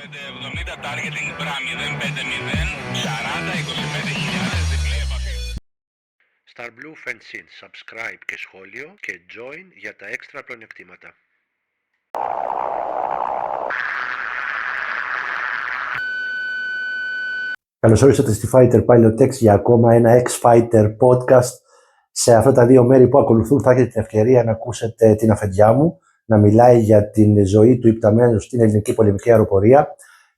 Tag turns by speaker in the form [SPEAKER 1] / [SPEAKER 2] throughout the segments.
[SPEAKER 1] 570 targeting bra 050 40-25.000 διπλή επαφή.
[SPEAKER 2] Star Blue Fence-in, subscribe και σχόλιο και join για τα έξτρα πλεονεκτήματα.
[SPEAKER 3] Καλώς όρισατε στη Fighter Pilot X για ακόμα ένα X-Fighter podcast. Σε αυτά τα δύο μέρη που ακολουθούν θα έχετε την ευκαιρία να ακούσετε την αφεντιά μου να μιλάει για την ζωή του υπταμένου στην ελληνική πολεμική αεροπορία,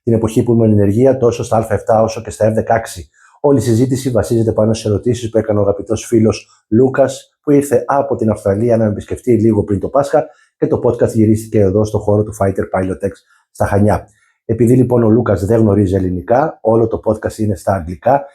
[SPEAKER 3] την εποχή που ήμουν ενεργεία τόσο στα Α7 όσο και στα F16. Όλη η συζήτηση βασίζεται πάνω στις ερωτήσεις που έκανε ο αγαπητός φίλος Λούκας, που ήρθε από την Αυστραλία να με επισκεφτεί λίγο πριν το Πάσχα και το podcast γυρίστηκε εδώ στο χώρο του Fighter Pilot X στα Χανιά. Επειδή λοιπόν ο Λούκας δεν γνωρίζει ελληνικά, όλο το podcast είναι στα αγγλικά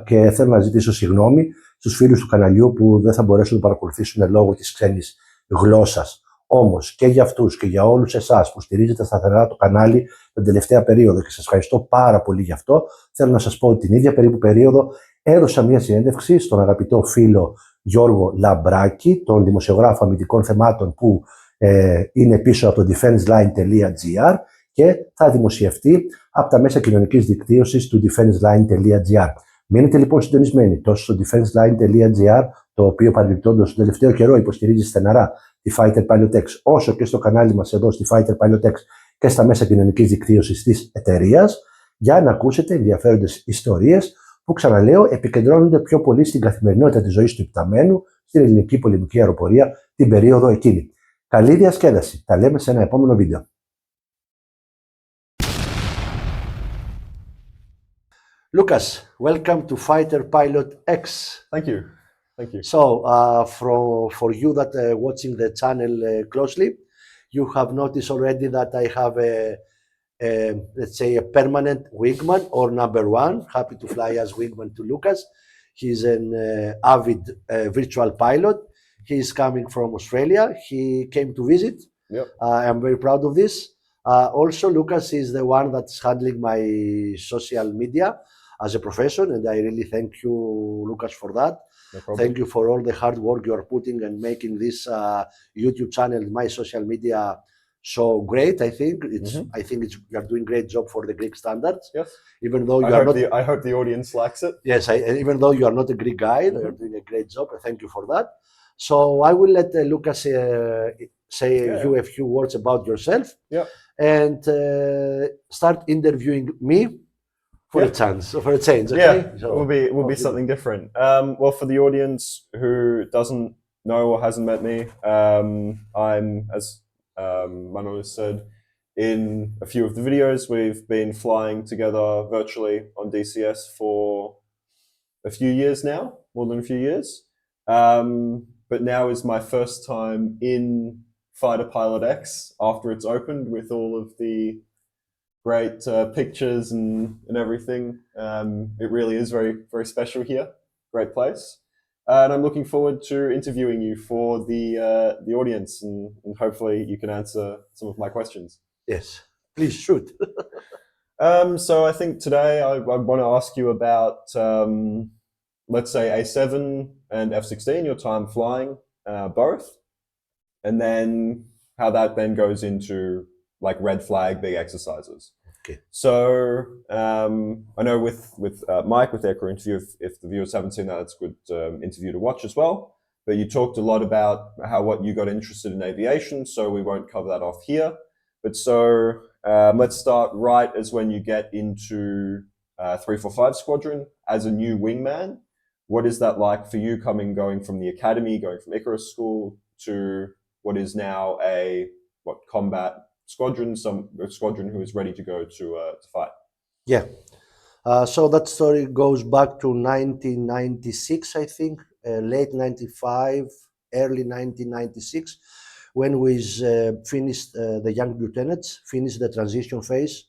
[SPEAKER 3] και θέλω να ζητήσω συγγνώμη στους φίλους του καναλιού που δεν θα μπορέσουν να παρακολουθήσουν λόγω της ξένης γλώσσας. Όμως και για αυτούς και για όλους εσάς που στηρίζετε σταθερά το κανάλι την τελευταία περίοδο και σας ευχαριστώ πάρα πολύ γι' αυτό, θέλω να σας πω ότι την ίδια περίπου περίοδο έδωσα μια συνέντευξη στον αγαπητό φίλο Γιώργο Λαμπράκη, τον δημοσιογράφο αμυντικών θεμάτων που είναι πίσω από το Defenceline.gr και θα δημοσιευτεί από τα μέσα κοινωνικής δικτύωσης του Defenceline.gr. Μείνετε λοιπόν συντονισμένοι τόσο στο Defenceline.gr, το οποίο παρεμπιπτόντως τον τελευταίο καιρό υποστηρίζει στεναρά τη Fighter Pilot X, όσο και στο κανάλι μας εδώ στη Fighter Pilot X και στα μέσα κοινωνικής δικτύωσης της εταιρείας, για να ακούσετε ενδιαφέροντες ιστορίες που, ξαναλέω, επικεντρώνονται πιο πολύ στην καθημερινότητα της ζωής του υπταμένου στην ελληνική πολεμική αεροπορία την περίοδο εκείνη. Καλή διασκέδαση. Τα λέμε σε ένα επόμενο βίντεο. Lucas, welcome to Fighter Pilot X.
[SPEAKER 4] Thank you. Thank you.
[SPEAKER 3] So, for you that watching the channel closely, you have noticed already that I have let's say a permanent wingman or number one. Happy to fly as wingman to Lucas. He's an avid virtual pilot. He is coming from Australia. He came to visit.
[SPEAKER 4] Yep.
[SPEAKER 3] I'm very proud of this. Also, Lucas is the one that's handling my social media as a profession, and I really thank you, Lucas, for that.
[SPEAKER 4] No problem.
[SPEAKER 3] Thank you for all the hard work you are putting and making this YouTube channel, my social media, so great. I think you are doing great job for the Greek standards.
[SPEAKER 4] Yes.
[SPEAKER 3] Even though you are not,
[SPEAKER 4] I hope the audience likes it.
[SPEAKER 3] yes, even though you are not a Greek guy, you are doing a great job. Thank you for that. So I will let Lucas say you a few words about yourself.
[SPEAKER 4] Yeah.
[SPEAKER 3] And start interviewing me for a chance, for a change. Okay?
[SPEAKER 4] Yeah,
[SPEAKER 3] So,
[SPEAKER 4] it will be something different. Well, for the audience who doesn't know or hasn't met me, I'm, as Manolis said, in a few of the videos we've been flying together virtually on DCS for a few years now, more than a few years. But now is my first time in Fighter Pilot X after it's opened with all of the great pictures and everything. It really is very, very special here. Great place. And I'm looking forward to interviewing you for the audience and hopefully you can answer some of my questions.
[SPEAKER 3] yes, please shoot.
[SPEAKER 4] So I think today I want to ask you about, let's say A-7 and F-16, your time flying both. And then how that then goes into like red flag big exercises.
[SPEAKER 3] Okay.
[SPEAKER 4] So I know with Mike with Aircrew interview, if the viewers haven't seen that, it's a good interview to watch as well. But you talked a lot about what you got interested in aviation, so we won't cover that off here. But so let's start right as when you get into 345 Squadron as a new wingman. What is that like for you going from the academy, going from Icarus School to what is now a combat squadron, a squadron who is ready to go to fight?
[SPEAKER 3] Yeah. So that story goes back to 1996, I think, late 95, early 1996, when we finished the young lieutenants, finished the transition phase.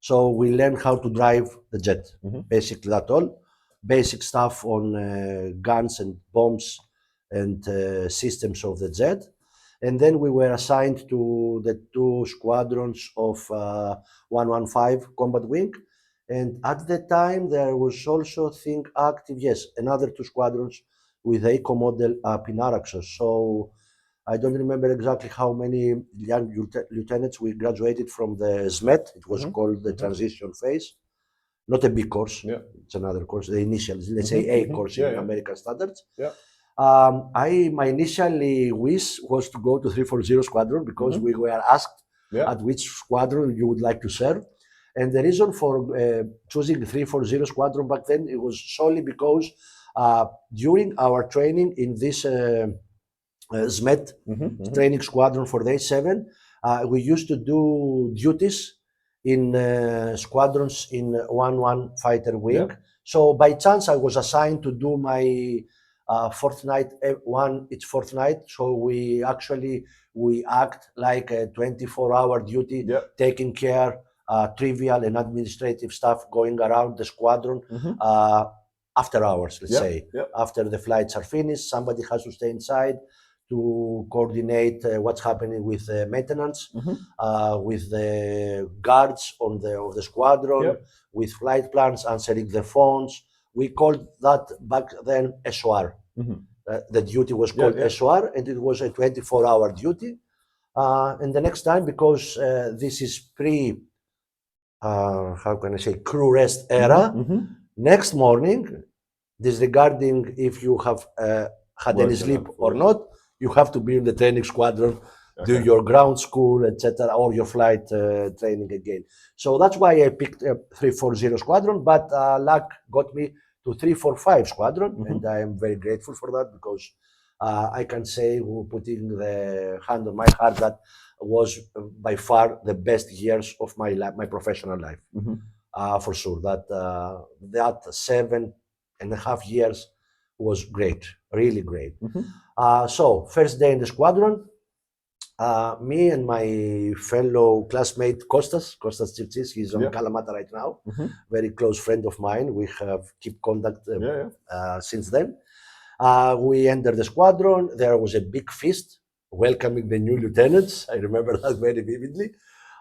[SPEAKER 3] So we learned how to drive the jet, basically that all. Basic stuff on guns and bombs and systems of the jet. And then we were assigned to the two squadrons of 115 Combat Wing. And at the time, there was also, active, another two squadrons with the Eco model up in Araxos. So I don't remember exactly how many young lieutenants we graduated from the SMET. It was called the transition phase. Not a B course.
[SPEAKER 4] Yeah.
[SPEAKER 3] It's another course. The initial, let's say A course in American standards.
[SPEAKER 4] Yeah.
[SPEAKER 3] My initially wish was to go to 340 Squadron because we were asked at which squadron you would like to serve. And the reason for choosing 340 Squadron back then, it was solely because during our training in this SMET training squadron for the A-7, we used to do duties in squadrons in 1-1 fighter wing. So by chance, I was assigned to do my fortnight, each fortnight. So we act like a 24-hour duty, taking care trivial and administrative stuff going around the squadron after hours, let's say. After the flights are finished, somebody has to stay inside to coordinate what's happening with maintenance, with the guards of the squadron, with flight plans, answering the phones. We called that back then SOR. The duty was called SOR, and it was a 24-hour duty. And the next time, because this is how can I say, crew rest era, next morning, disregarding if you have had any sleep or not, you have to be in the training squadron, do your ground school, etc., or your flight training again. So that's why I picked 340 Squadron, but luck got me to 345 Squadron, and I am very grateful for that because I can say, putting the hand on my heart, that was by far the best years of my life, my professional life, for sure. That 7.5 years was great, really great. So first day in the squadron, me and my fellow classmate Kostas Tsiptsis, he's on Kalamata right now, very close friend of mine. We have keep contact since then. We entered the squadron. There was a big feast welcoming the new lieutenants. I remember that very vividly.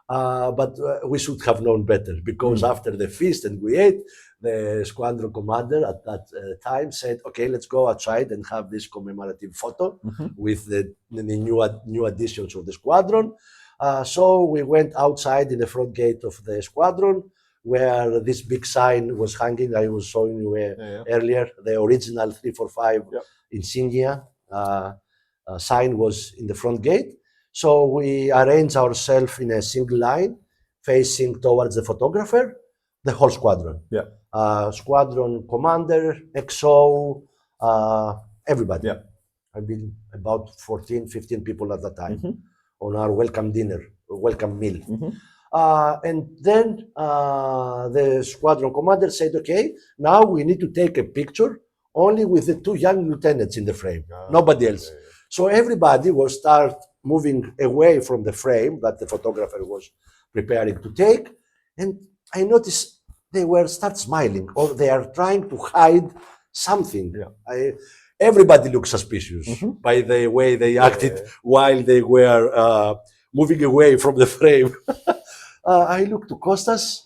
[SPEAKER 3] But we should have known better, because after the feast and we ate, the squadron commander at that time said, okay, let's go outside and have this commemorative photo with the new additions of the squadron. So we went outside in the front gate of the squadron, where this big sign was hanging. I was showing you earlier, the original 345 insignia sign was in the front gate. So we arranged ourselves in a single line, facing towards the photographer, the whole squadron. Squadron commander, XO, everybody. I've been about 14, 15 people at that time on our welcome meal. And then the squadron commander said, okay, now we need to take a picture only with the two young lieutenants in the frame, nobody else. So everybody will start moving away from the frame that the photographer was preparing to take. And I noticed they were start smiling, or they are trying to hide something. Everybody looked suspicious by the way they acted while they were moving away from the frame. I looked to Kostas.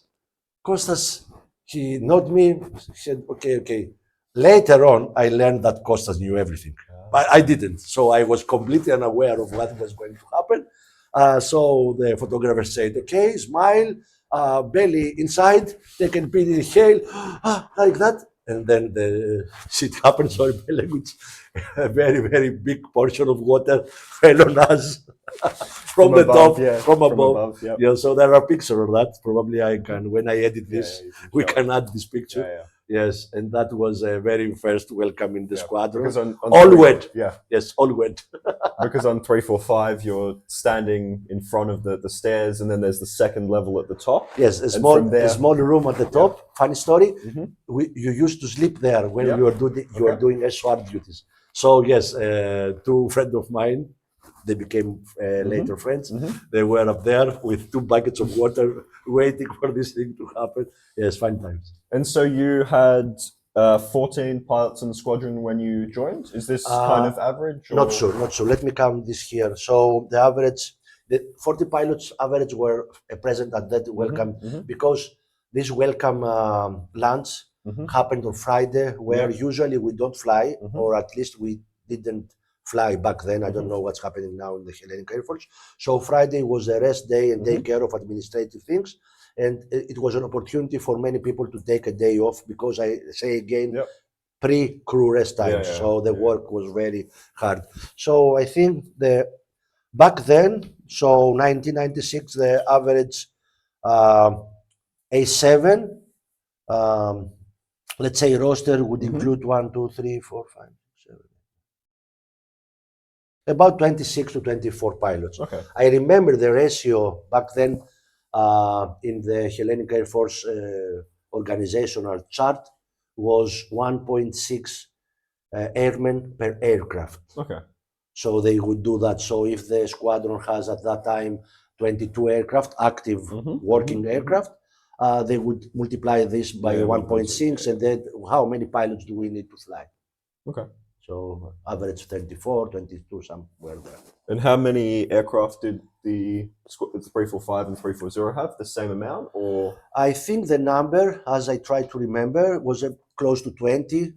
[SPEAKER 3] Kostas, he nodded me, he said, okay. Later on, I learned that Kostas knew everything, but I didn't. So I was completely unaware of what was going to happen. So the photographer said, okay, smile, belly inside, take a big inhale, like that. And then the shit happened, sorry my language, a very, very big portion of water fell on us from the
[SPEAKER 4] above,
[SPEAKER 3] top, from above. So there are pictures of that. Probably I can, when I edit this, we can add this picture. Yes, and that was a very first welcome in the squadron. All wet. Yes, all wet.
[SPEAKER 4] Because on 345, you're standing in front of the stairs, and then there's the second level at the top.
[SPEAKER 3] Yes, a small room at the top. Funny story. You used to sleep there when you were doing SOR duties. So yes, two friends of mine, they became later friends. They were up there with 2 buckets of water waiting for this thing to happen. Yes, fun times.
[SPEAKER 4] And so you had 14 pilots in the squadron when you joined? Is this kind of average? Or?
[SPEAKER 3] Not sure. Let me count this here. So the average, the 40 pilots average were present at that welcome, because this welcome lunch happened on Friday, where usually we don't fly, or at least we didn't fly back then. I don't know what's happening now in the Hellenic Airforce. So Friday was a rest day and take care of administrative things. And it was an opportunity for many people to take a day off because I say again, pre-crew rest time. So the work was very hard. So I think back then, so 1996, the average A-7, let's say roster would include 1, 2, 3, 4, 5, 7, about 26 to 24 pilots.
[SPEAKER 4] Okay.
[SPEAKER 3] I remember the ratio back then in the Hellenic Air Force organizational chart was 1.6 airmen per aircraft.
[SPEAKER 4] Okay.
[SPEAKER 3] So they would do that. So if the squadron has at that time 22 aircraft, active working aircraft, they would multiply this by 1.6 and then how many pilots do we need to fly?
[SPEAKER 4] Okay.
[SPEAKER 3] So average 34, 22, somewhere there.
[SPEAKER 4] And how many aircraft did the 345 and 340 have? The same amount, or?
[SPEAKER 3] I think the number, as I try to remember, was close to 20.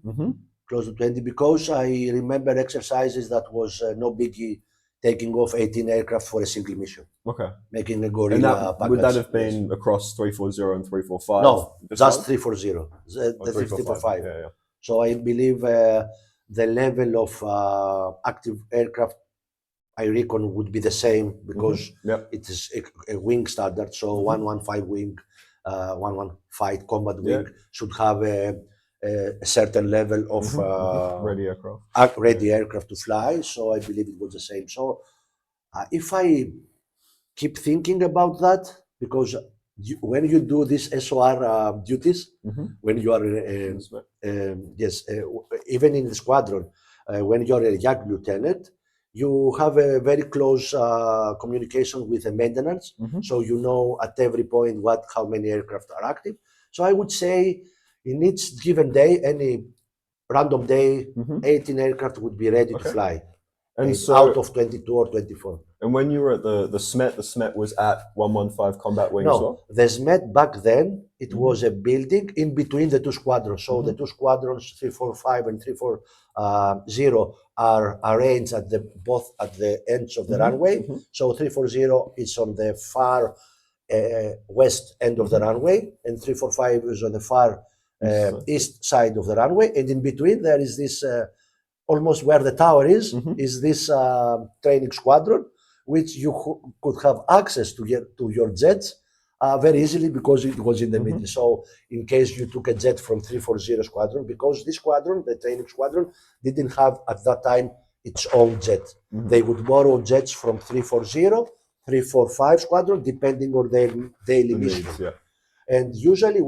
[SPEAKER 3] Close to 20, because I remember exercises that was no biggie, taking off 18 aircraft for a single mission.
[SPEAKER 4] Okay.
[SPEAKER 3] Making a gorilla package.
[SPEAKER 4] Would that have been across 340 and 345?
[SPEAKER 3] No, just 340. The 345.
[SPEAKER 4] Yeah.
[SPEAKER 3] So I believe the level of active aircraft, I reckon, would be the same because it is a wing standard. So 115 wing, 115 combat wing should have a certain level of ready aircraft to fly. So I believe it was the same. So if I keep thinking about that, because when you do these SOR duties, when you are even in the squadron, when you're a young lieutenant, you have a very close communication with the maintenance, so you know at every point how many aircraft are active. So I would say in each given day, any random day, 18 aircraft would be ready to fly, and so, out of 22 or 24.
[SPEAKER 4] And when you were at the SMET was at 115 Combat Wing as well?
[SPEAKER 3] The SMET back then, it was a building in between the two squadrons. So the two squadrons, 345 and 340, are arranged at both at the ends of the runway. So 340 is on the far west end of the runway, and 345 is on the far east side of the runway. And in between, there is this, almost where the tower is this training squadron, which you could have access to your jets very easily because it was in the middle. So in case you took a jet from 340 squadron, because this squadron, the training squadron, didn't have at that time its own jet. They would borrow jets from 340, 345 squadron, depending on their daily mission. And usually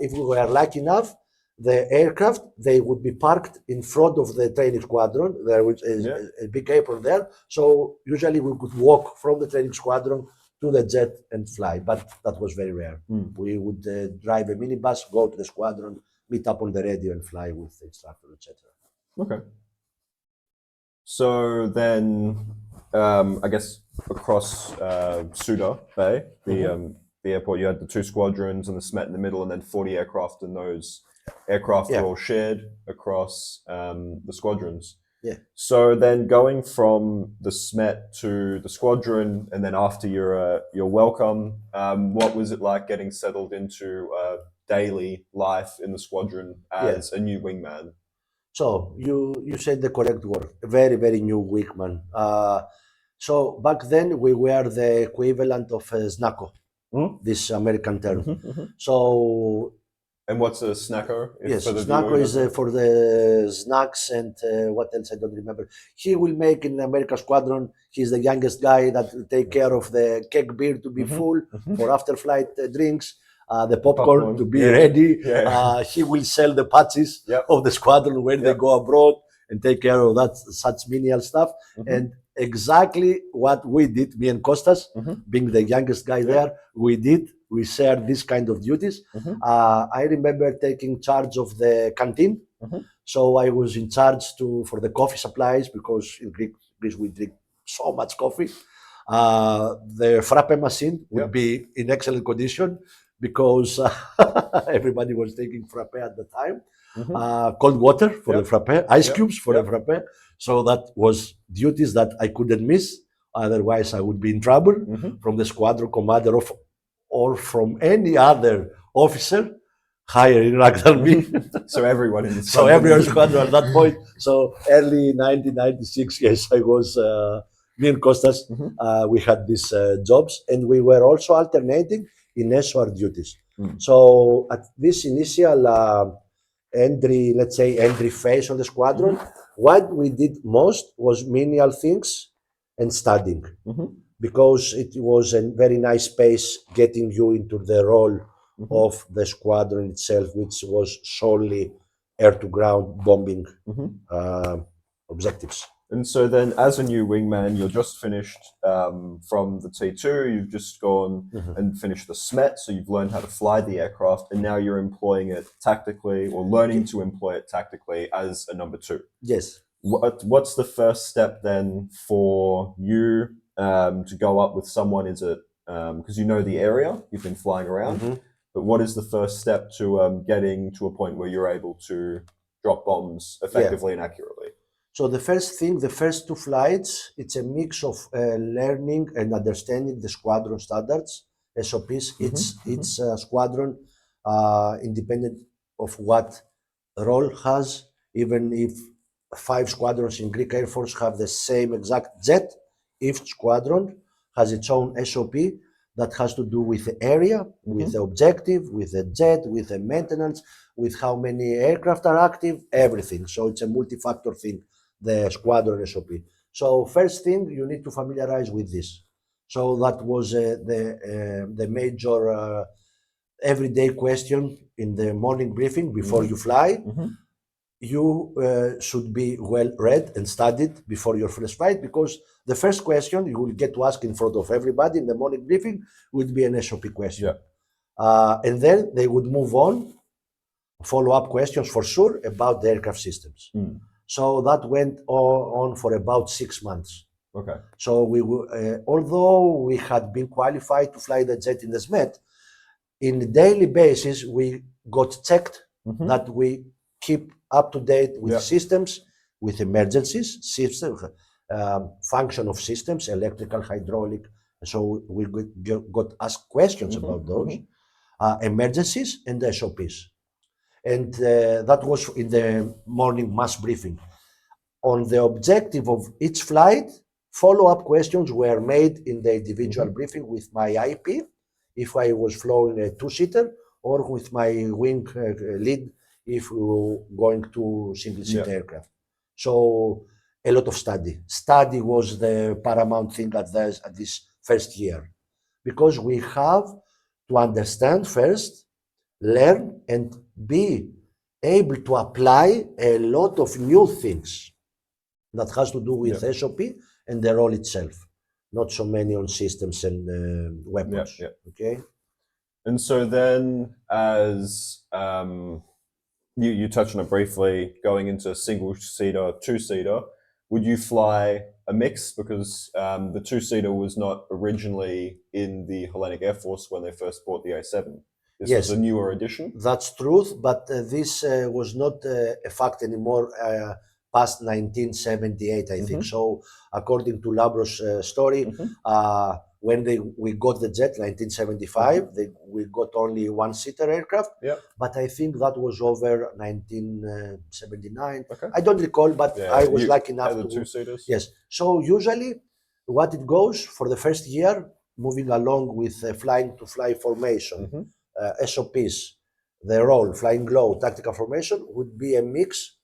[SPEAKER 3] if we were lucky enough, the aircraft, they would be parked in front of the training squadron. There was a big apron there. So usually we could walk from the training squadron to the jet and fly, but that was very rare. We would drive a minibus, go to the squadron, meet up on the radio and fly with the instructor, etc.
[SPEAKER 4] Okay. So then, I guess across Suda Bay, the airport, you had the two squadrons and the SMET in the middle, and then 40 aircraft, and those aircraft were all shared across the squadrons. So then going from the SMET to the squadron, and then after your welcome, what was it like getting settled into daily life in the squadron as a new wingman?
[SPEAKER 3] So you said the correct word, very, very new wingman. So back then we were the equivalent of a snacko, this American term. So.
[SPEAKER 4] And what's a snacker?
[SPEAKER 3] Yes, snacker is for the snacks and what else I don't remember. He will make in the American squadron. He's the youngest guy that will take care of the keg beer to be full for after flight drinks, the popcorn to be ready. He will sell the patches of the squadron when they go abroad and take care of that such menial stuff. And exactly what we did, me and Kostas, being the youngest guy there, we shared this kind of duties. I remember taking charge of the canteen. So I was in charge for the coffee supplies, because in Greece we drink so much coffee. The frappe machine would be in excellent condition because everybody was taking frappe at the time. cold water for the
[SPEAKER 4] Yep.
[SPEAKER 3] frappe, ice
[SPEAKER 4] Yep.
[SPEAKER 3] cubes for
[SPEAKER 4] Yep.
[SPEAKER 3] the frappe. So that was duties that I couldn't miss. Otherwise, I would be in trouble from the squadron commander or from any other officer higher in rank than me.
[SPEAKER 4] So everyone in the
[SPEAKER 3] So every squadron at that point. So early 1996, yes, I was, me and Kostas, we had these jobs, and we were also alternating in SOR duties. So at this initial entry, let's say entry phase of the squadron, what we did most was menial things and studying, because it was a very nice space getting you into the role of the squadron itself, which was solely air-to-ground bombing objectives.
[SPEAKER 4] And so then, as a new wingman, you're just finished from the T2, you've just gone and finished the SMET, so you've learned how to fly the aircraft, and now you're employing it tactically, or learning to employ it tactically as a number 2.
[SPEAKER 3] Yes.
[SPEAKER 4] What's the first step then for you to go up with someone? Is it, because you know the area, you've been flying around, but what is the first step to getting to a point where you're able to drop bombs effectively and accurately?
[SPEAKER 3] So the first thing, the first 2 flights, it's a mix of learning and understanding the squadron standards, SOPs. Each squadron, independent of what role has, even if 5 squadrons in Greek Air Force have the same exact jet, each squadron has its own SOP that has to do with the area, with the objective, with the jet, with the maintenance, with how many aircraft are active, everything. So it's a multi-factor thing, the squadron SOP. So first thing, you need to familiarize with this. So that was the major everyday question in the morning briefing before you fly. You should be well read and studied before your first flight, because the first question you will get to ask in front of everybody in the morning briefing would be an SOP question. And then they would move on, follow-up questions for sure about the aircraft systems. So that went on for about 6 months.
[SPEAKER 4] Okay.
[SPEAKER 3] So we although we had been qualified to fly the jet in the SMET, in a daily basis we got checked that we keep up to date with systems, with emergencies, system, function of systems, electrical, hydraulic. So we got asked questions about those, emergencies and SOPs. And that was in the morning mass briefing. On the objective of each flight, follow-up questions were made in the individual briefing with my IP, if I was flying a 2-seater, or with my wing lead, if we were going to single-seat aircraft. So a lot of study. Study was the paramount thing at this first year, because we have to understand first, learn, and be able to apply a lot of new things that has to do with SOP and the role itself, not so many on systems and weapons. Okay.
[SPEAKER 4] And so then, as you touched on it briefly, going into a single-seater, 2-seater, would you fly a mix? Because the 2-seater was not originally in the Hellenic Airforce when they first bought the A-7. This was a newer addition?
[SPEAKER 3] That's truth, but this was not a fact anymore past 1978, I think. So according to Labro's story, when we got the jet, 1975, we got only 1-seater aircraft, but I think that was over 1979. I don't recall, but I was lucky enough to...
[SPEAKER 4] 2-seaters?
[SPEAKER 3] Yes. So usually what it goes for the first year, moving along with flying-to-fly formation, SOPs, the role, flying low, tactical formation, would be a mix,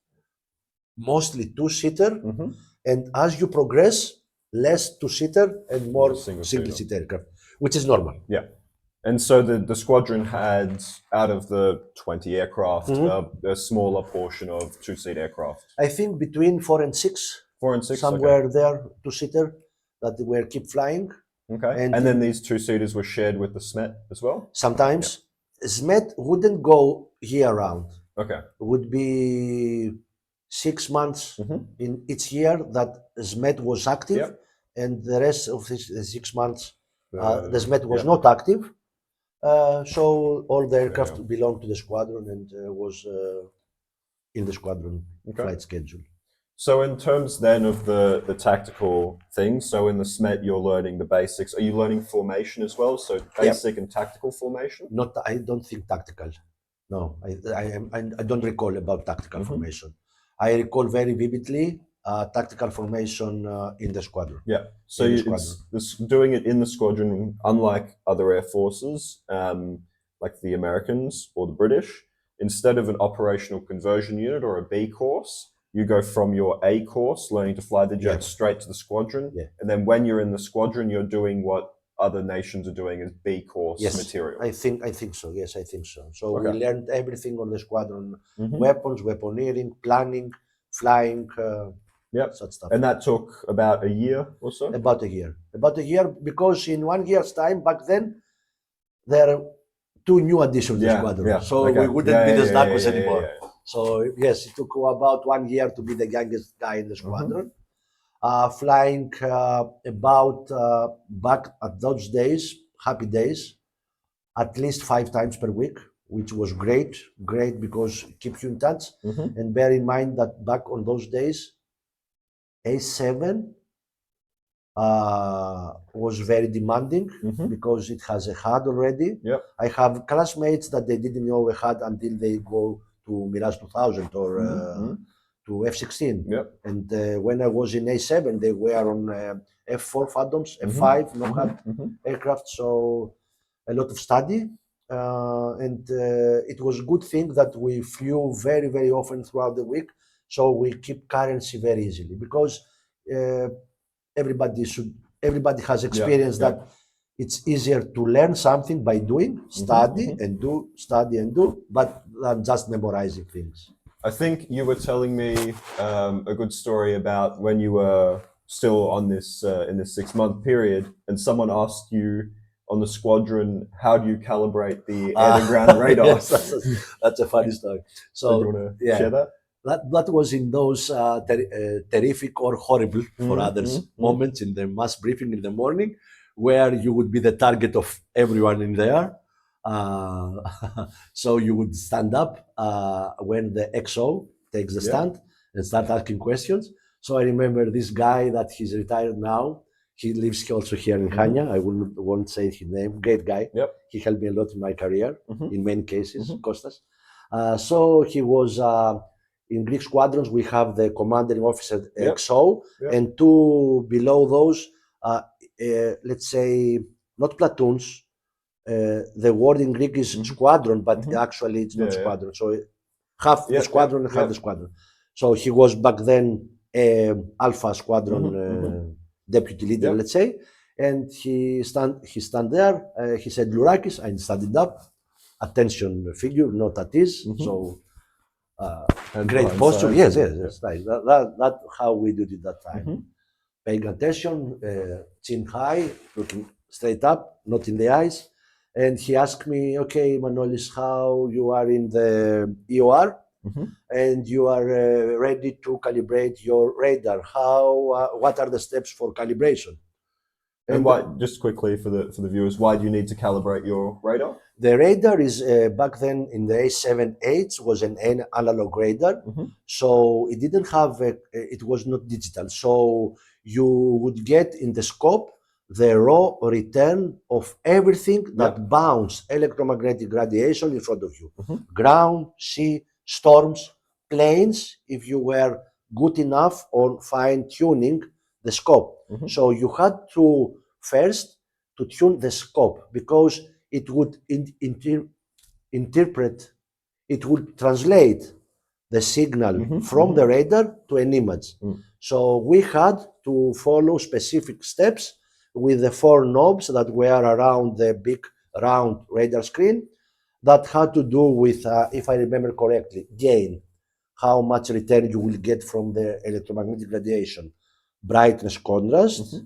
[SPEAKER 3] mostly 2-seater, and as you progress, less 2-seater and more single-seater aircraft, which is normal.
[SPEAKER 4] Yeah. And so the squadron had, out of the 20 aircraft, a smaller portion of 2-seat aircraft.
[SPEAKER 3] I think between 4 and 6.
[SPEAKER 4] 4 and 6,
[SPEAKER 3] somewhere there, 2-seater, that were keep flying.
[SPEAKER 4] Okay. And then these 2-seaters were shared with the SMET as well?
[SPEAKER 3] Sometimes. SMET wouldn't go year-round.
[SPEAKER 4] Okay.
[SPEAKER 3] It would be 6 months in each year that SMET was active, and the rest of the 6 months the SMET was not active. So all the aircraft belonged to the squadron and was in the squadron flight schedule.
[SPEAKER 4] So in terms then of the tactical things, so in the SMET you're learning the basics. Are you learning formation as well? So basic and tactical formation?
[SPEAKER 3] Not, I don't think tactical. No, I don't recall about tactical formation. I recall very vividly tactical formation in the squadron.
[SPEAKER 4] Yeah, so it's doing it in the squadron, unlike other air forces, like the Americans or the British. Instead of an operational conversion unit or a B course, you go from your A course, learning to fly the jet, straight to the squadron. And then when you're in the squadron, you're doing what other nations are doing as B course material.
[SPEAKER 3] I think so. Yes, I think so. So we learned everything on the squadron: weapons, weaponeering, planning, flying, such stuff.
[SPEAKER 4] And that took about a year or so?
[SPEAKER 3] About a year. About a year, because in 1 year's time, back then, there are 2 new additions to the squadron. So we wouldn't be the Snarkos anymore. So yes, it took about 1 year to be the youngest guy in the squadron. Flying about back at those days, happy days, at least 5 times per week, which was great because it keeps you in touch. And bear in mind that back on those days, A-7 was very demanding because it has a HUD already. I have classmates that they didn't know a HUD until they go to Mirage 2000 or to F-16. And when I was in A-7, they were on F-4 Phantoms, F-5, no HUD aircraft, so a lot of study. And it was a good thing that we flew very, very often throughout the week, so we keep currency very easily, because everybody has experienced that it's easier to learn something by doing, study and do, but than just memorizing things.
[SPEAKER 4] I think you were telling me a good story about when you were still on this in this 6-month period, and someone asked you on the squadron, how do you calibrate the air-to-ground radar?
[SPEAKER 3] Yes, that's a funny story. So
[SPEAKER 4] do you want to share that?
[SPEAKER 3] That was in those terrific or horrible for others moments in the mass briefing in the morning, where you would be the target of everyone in there. So you would stand up when the XO takes the stand and start asking questions. So I remember this guy that he's retired now. He lives also here in Hanya. I won't say his name. Great guy. He helped me a lot in my career, in many cases, Kostas. So he was in Greek squadrons. We have the commanding officer XO, and 2 below those, let's say, not platoons. The word in Greek is squadron, but actually it's not squadron. So half the squadron and half the squadron. So he was back then Alpha Squadron deputy leader, let's say, and he stand there. He said Lourakis. I studied up, attention figure, not at ease. So great posture. Yes, right. That how we did it that time. Paying attention, chin high, looking straight up, not in the eyes. And he asked me, okay, Manolis, how you are in the EOR, and you are ready to calibrate your radar. What are the steps for calibration?
[SPEAKER 4] And why, just quickly for the viewers, why do you need to calibrate your radar?
[SPEAKER 3] The radar is back then in the A7-8 was an analog radar, so it didn't have it was not digital. So you would get in the scope the raw return of everything that bounced electromagnetic radiation in front of you. Ground, sea, storms, planes, if you were good enough on fine-tuning the scope. So you had to first to tune the scope, because it would interpret, it would translate the signal from the radar to an image. So we had to follow specific steps with the 4 knobs that were around the big round radar screen that had to do with, if I remember correctly, gain, how much return you will get from the electromagnetic radiation, brightness, contrast,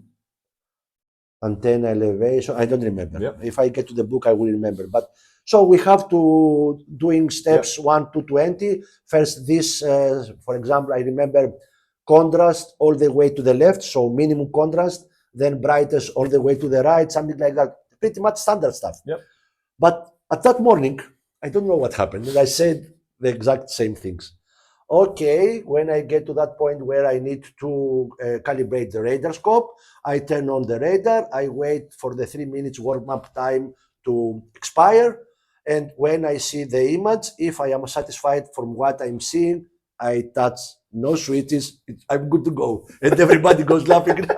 [SPEAKER 3] antenna elevation, I don't remember. If I get to the book, I will remember. But so we have to doing steps 1 to 20. First, this, for example, I remember contrast all the way to the left, so minimum contrast, then brightness all the way to the right, something like that. Pretty much standard stuff. But at that morning, I don't know what happened. And I said the exact same things. Okay, when I get to that point where I need to calibrate the radar scope, I turn on the radar, I wait for the 3 minutes warm-up time to expire, and when I see the image, if I am satisfied from what I'm seeing, I touch no switches, I'm good to go. And everybody goes laughing.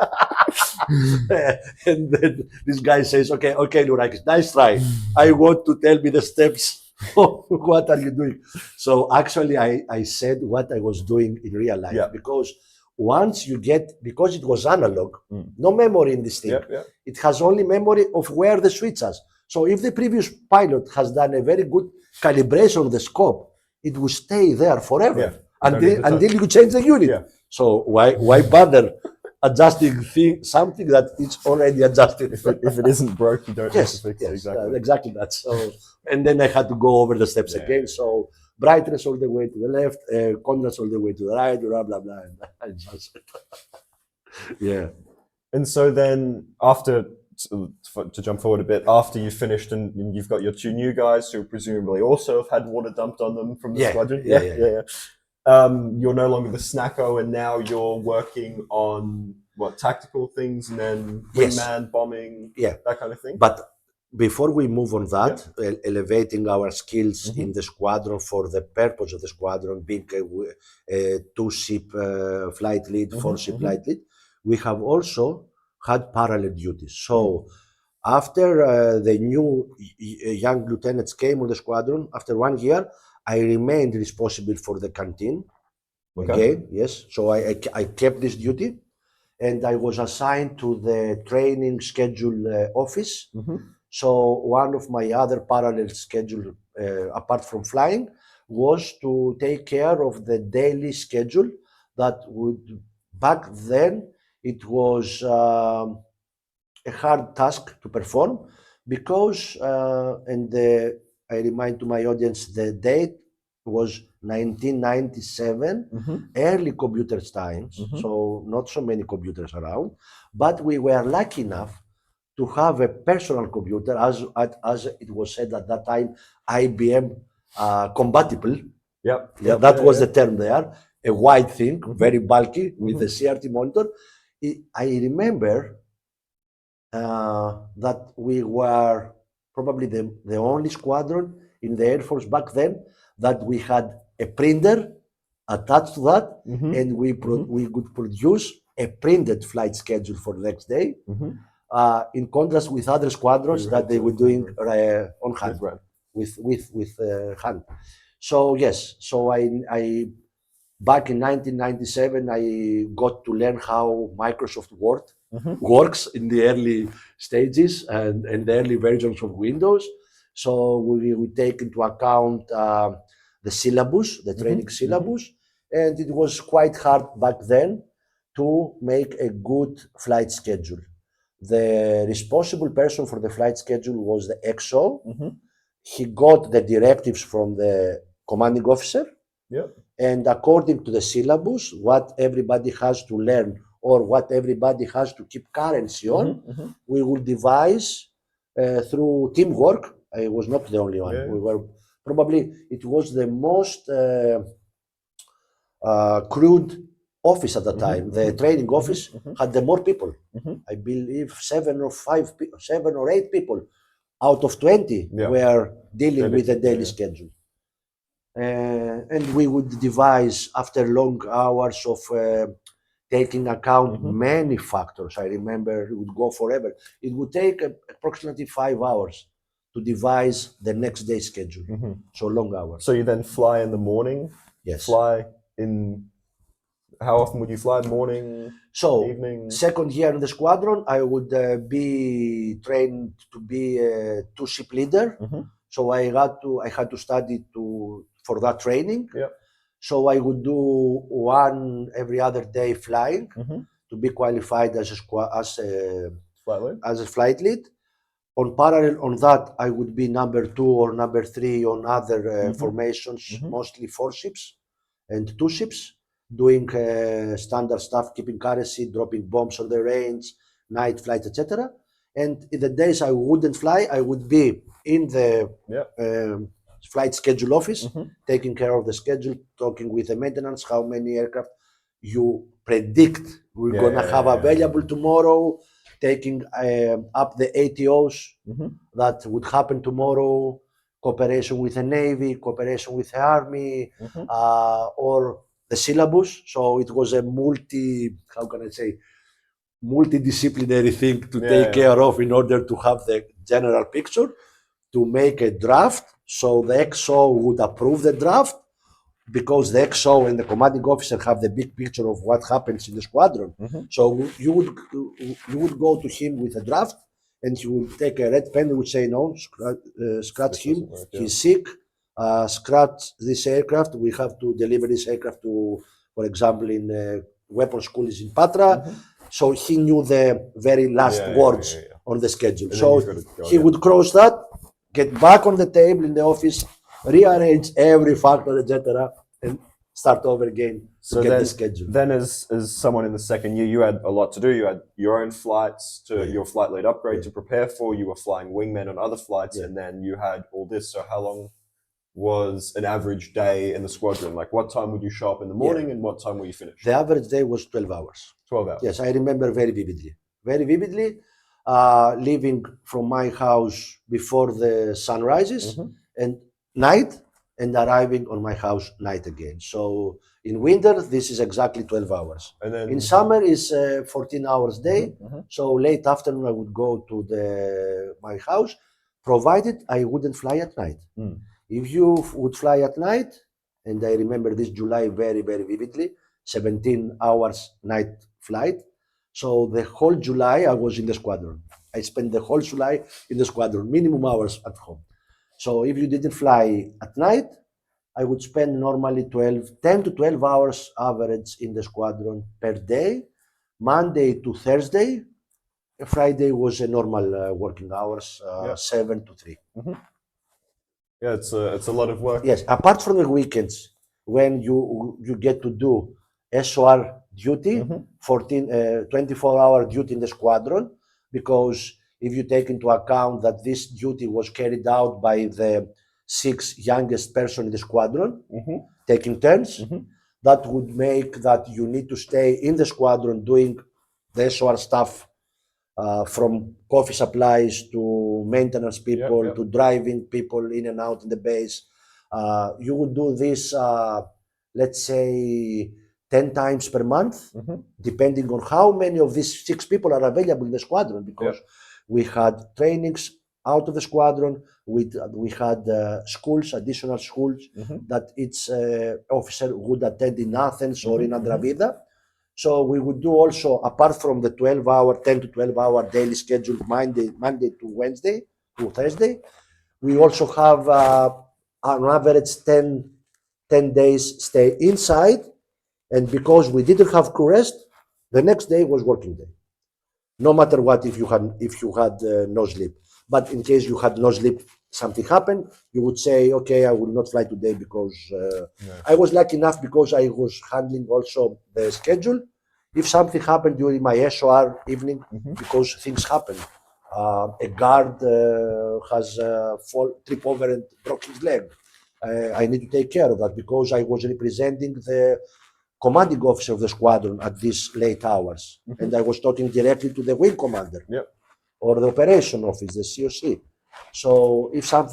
[SPEAKER 3] And then this guy says, okay, Lourakis, nice try. I want to tell me the steps. What are you doing? So actually, I said what I was doing in real life,
[SPEAKER 4] Yeah.
[SPEAKER 3] because once you get, because it was analog,
[SPEAKER 4] Mm.
[SPEAKER 3] no memory in this thing.
[SPEAKER 4] Yeah.
[SPEAKER 3] It has only memory of where the switch is. So if the previous pilot has done a very good calibration of the scope, it will stay there forever
[SPEAKER 4] Yeah. You don't need to touch.
[SPEAKER 3] until you change the unit.
[SPEAKER 4] Yeah.
[SPEAKER 3] So why bother adjusting something that is already adjusted?
[SPEAKER 4] If it isn't broke, you don't need
[SPEAKER 3] Yes,
[SPEAKER 4] to fix
[SPEAKER 3] yes,
[SPEAKER 4] it. Exactly.
[SPEAKER 3] exactly that. So, and then I had to go over the steps
[SPEAKER 4] Yeah.
[SPEAKER 3] again. So brightness all the way to the left, contrast all the way to the right, blah blah blah. And I just, yeah.
[SPEAKER 4] And so then after, to jump forward a bit, after you finished and you've got your two new guys who presumably also have had water dumped on them from the
[SPEAKER 3] Yeah,
[SPEAKER 4] squadron.
[SPEAKER 3] yeah.
[SPEAKER 4] You're no longer the snacko, and now you're working on what, tactical things, and then
[SPEAKER 3] Yes.
[SPEAKER 4] wingman bombing,
[SPEAKER 3] Yeah.
[SPEAKER 4] that kind of thing.
[SPEAKER 3] But before we move on that, elevating our skills
[SPEAKER 4] Mhm.
[SPEAKER 3] in the squadron for the purpose of the squadron, being a two-ship flight lead, four-ship flight lead, we have also had parallel duties. So after the new young lieutenants came on the squadron, after 1 year, I remained responsible for the canteen.
[SPEAKER 4] Okay.
[SPEAKER 3] Again, yes. So I kept this duty, and I was assigned to the training schedule office.
[SPEAKER 4] Mhm.
[SPEAKER 3] So one of my other parallel schedule, apart from flying, was to take care of the daily schedule that would, back then, it was a hard task to perform because, I remind to my audience, the date was 1997,
[SPEAKER 4] Mhm.
[SPEAKER 3] early computers times, so not so many computers around, but we were lucky enough to have a personal computer, as it was said at that time, IBM compatible.
[SPEAKER 4] Yep.
[SPEAKER 3] Yeah, that was the term there. A white thing, very bulky, with a CRT monitor. I remember that we were probably the only squadron in the Air Force back then that we had a printer attached to that, and we could produce a printed flight schedule for the next day. In contrast with other squadrons that they were doing on hand, with hand. So yes, so I back in 1997, I got to learn how Microsoft Word works in the early stages and the early versions of Windows. So we would take into account the syllabus, the training syllabus, and it was quite hard back then to make a good flight schedule. The responsible person for the flight schedule was the XO. He got the directives from the commanding officer.
[SPEAKER 4] Yep.
[SPEAKER 3] And according to the syllabus, what everybody has to learn or what everybody has to keep currency on, we will devise through teamwork. I was not the only one.
[SPEAKER 4] Yeah.
[SPEAKER 3] We were probably, it was the most crude office at the time. The training office had the more people. I believe 7 or 8 people out of 20 were dealing with the daily schedule. And we would devise, after long hours of taking account many factors. I remember it would go forever. It would take approximately 5 hours to devise the next day's schedule. So long hours.
[SPEAKER 4] So you then fly in the morning?
[SPEAKER 3] Yes.
[SPEAKER 4] Fly in, how often would you fly? Morning,
[SPEAKER 3] So,
[SPEAKER 4] evening?
[SPEAKER 3] second year in the squadron, I would be trained to be a two-ship leader. So I had to study for that training.
[SPEAKER 4] Yep.
[SPEAKER 3] So I would do one every other day flying to be qualified as a flight lead. On parallel on that, I would be number 2 or number 3 on other formations, mostly 4 ships and 2 ships, doing standard stuff, keeping currency, dropping bombs on the range, night flights, etc. And in the days I wouldn't fly, I would be in the flight schedule office, taking care of the schedule, talking with the maintenance, how many aircraft you predict we're gonna have available tomorrow, taking up the ATOs that would happen tomorrow, cooperation with the Navy, cooperation with the Army, or the syllabus. So it was a multidisciplinary thing to take care of in order to have the general picture, to make a draft. So the XO would approve the draft, because the XO and the commanding officer have the big picture of what happens in the squadron. So you would go to him with a draft, and he would take a red pen and would say, no, scratch him, he's sick, scratch this aircraft, we have to deliver this aircraft to, for example, in weapons school is in Patra. So he knew the very last words on the schedule. So he would cross that, get back on the table in the office, rearrange every factor, etc., and start over again to get the schedule.
[SPEAKER 4] Then as someone in the second year, you had a lot to do. You had your own flights, your flight lead upgrade to prepare for. You were flying wingmen on other flights, and then you had all this. So how long was an average day in the squadron? Like, what time would you show up in the morning and what time were you finished?
[SPEAKER 3] The average day was 12 hours.
[SPEAKER 4] 12 hours.
[SPEAKER 3] Yes, I remember very vividly. Very vividly, leaving from my house before the sun rises and night, and arriving on my house night again. So in winter, this is exactly 12 hours. And then in summer is 14 hours day. So late afternoon, I would go to my house, provided I wouldn't fly at night. If you would fly at night, and I remember this July very, very vividly, 17 hours night flight. So the whole July I was in the squadron. I spent the whole July in the squadron, minimum hours at home. So if you didn't fly at night, I would spend normally 10 to 12 hours average in the squadron per day, Monday to Thursday. Friday was a normal working hours, 7 to 3.
[SPEAKER 4] Yeah, it's a lot of work.
[SPEAKER 3] Yes, apart from the weekends, when you get to do SOR duty, 24-hour duty in the squadron, because if you take into account that this duty was carried out by the 6th youngest person in the squadron, taking turns, that would make that you need to stay in the squadron doing the SOR stuff, from coffee supplies to maintenance people to driving people in and out in the base. You would do this, let's say, 10 times per month, depending on how many of these 6 people are available in the squadron, because we had trainings out of the squadron, we had schools, additional schools that each officer would attend in Athens or in Andravida. So we would do also, apart from the 10 to 12 hour daily schedule, Monday to Wednesday to Thursday, we also have on average 10 days stay inside. And because we didn't have crew rest, the next day was working day. No matter what, if you had no sleep. But in case you had no sleep, something happened, you would say, okay, I will not fly today because I was lucky enough because I was handling also the schedule. If something happened during my SOR evening, because things happen, a guard has tripped over and broke his leg. I need to take care of that because I was representing the commanding officer of the squadron at these late hours. And I was talking directly to the wing commander or the operation office, the COC. So if such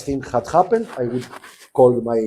[SPEAKER 3] thing had happened, I would call my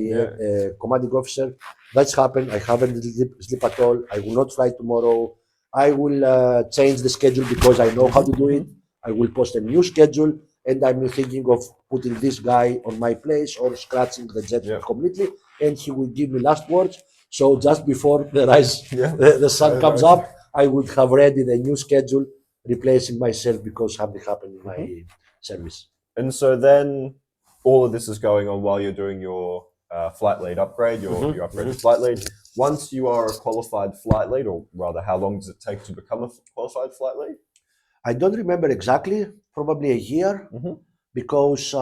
[SPEAKER 3] commanding officer. That's happened. I haven't sleep at all. I will not fly tomorrow. I will change the schedule because I know how to do it. I will post a new schedule, and I'm thinking of putting this guy on my place or scratching the jet completely. And he will give me last words. So just before the sun comes up, I would have ready the new schedule, replacing myself because something happened in my service.
[SPEAKER 4] And so then all of this is going on while you're doing your flight lead upgrade, your upgraded flight lead. Once you are a qualified flight lead, or rather, how long does it take to become a qualified flight lead?
[SPEAKER 3] I don't remember exactly, probably a year, because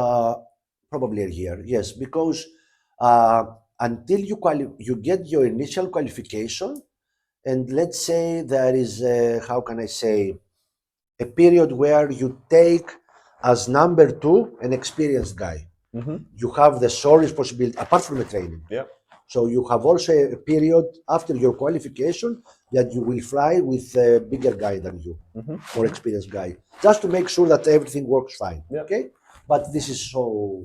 [SPEAKER 3] probably a year, yes, because until you get your initial qualification, and let's say there is how can I say, a period where you take as number 2 an experienced guy. You have the sole responsibility, apart from the training.
[SPEAKER 4] Yep.
[SPEAKER 3] So you have also a period after your qualification that you will fly with a bigger guy than you, more experienced guy, just to make sure that everything works fine.
[SPEAKER 4] Yep.
[SPEAKER 3] Okay, but this is so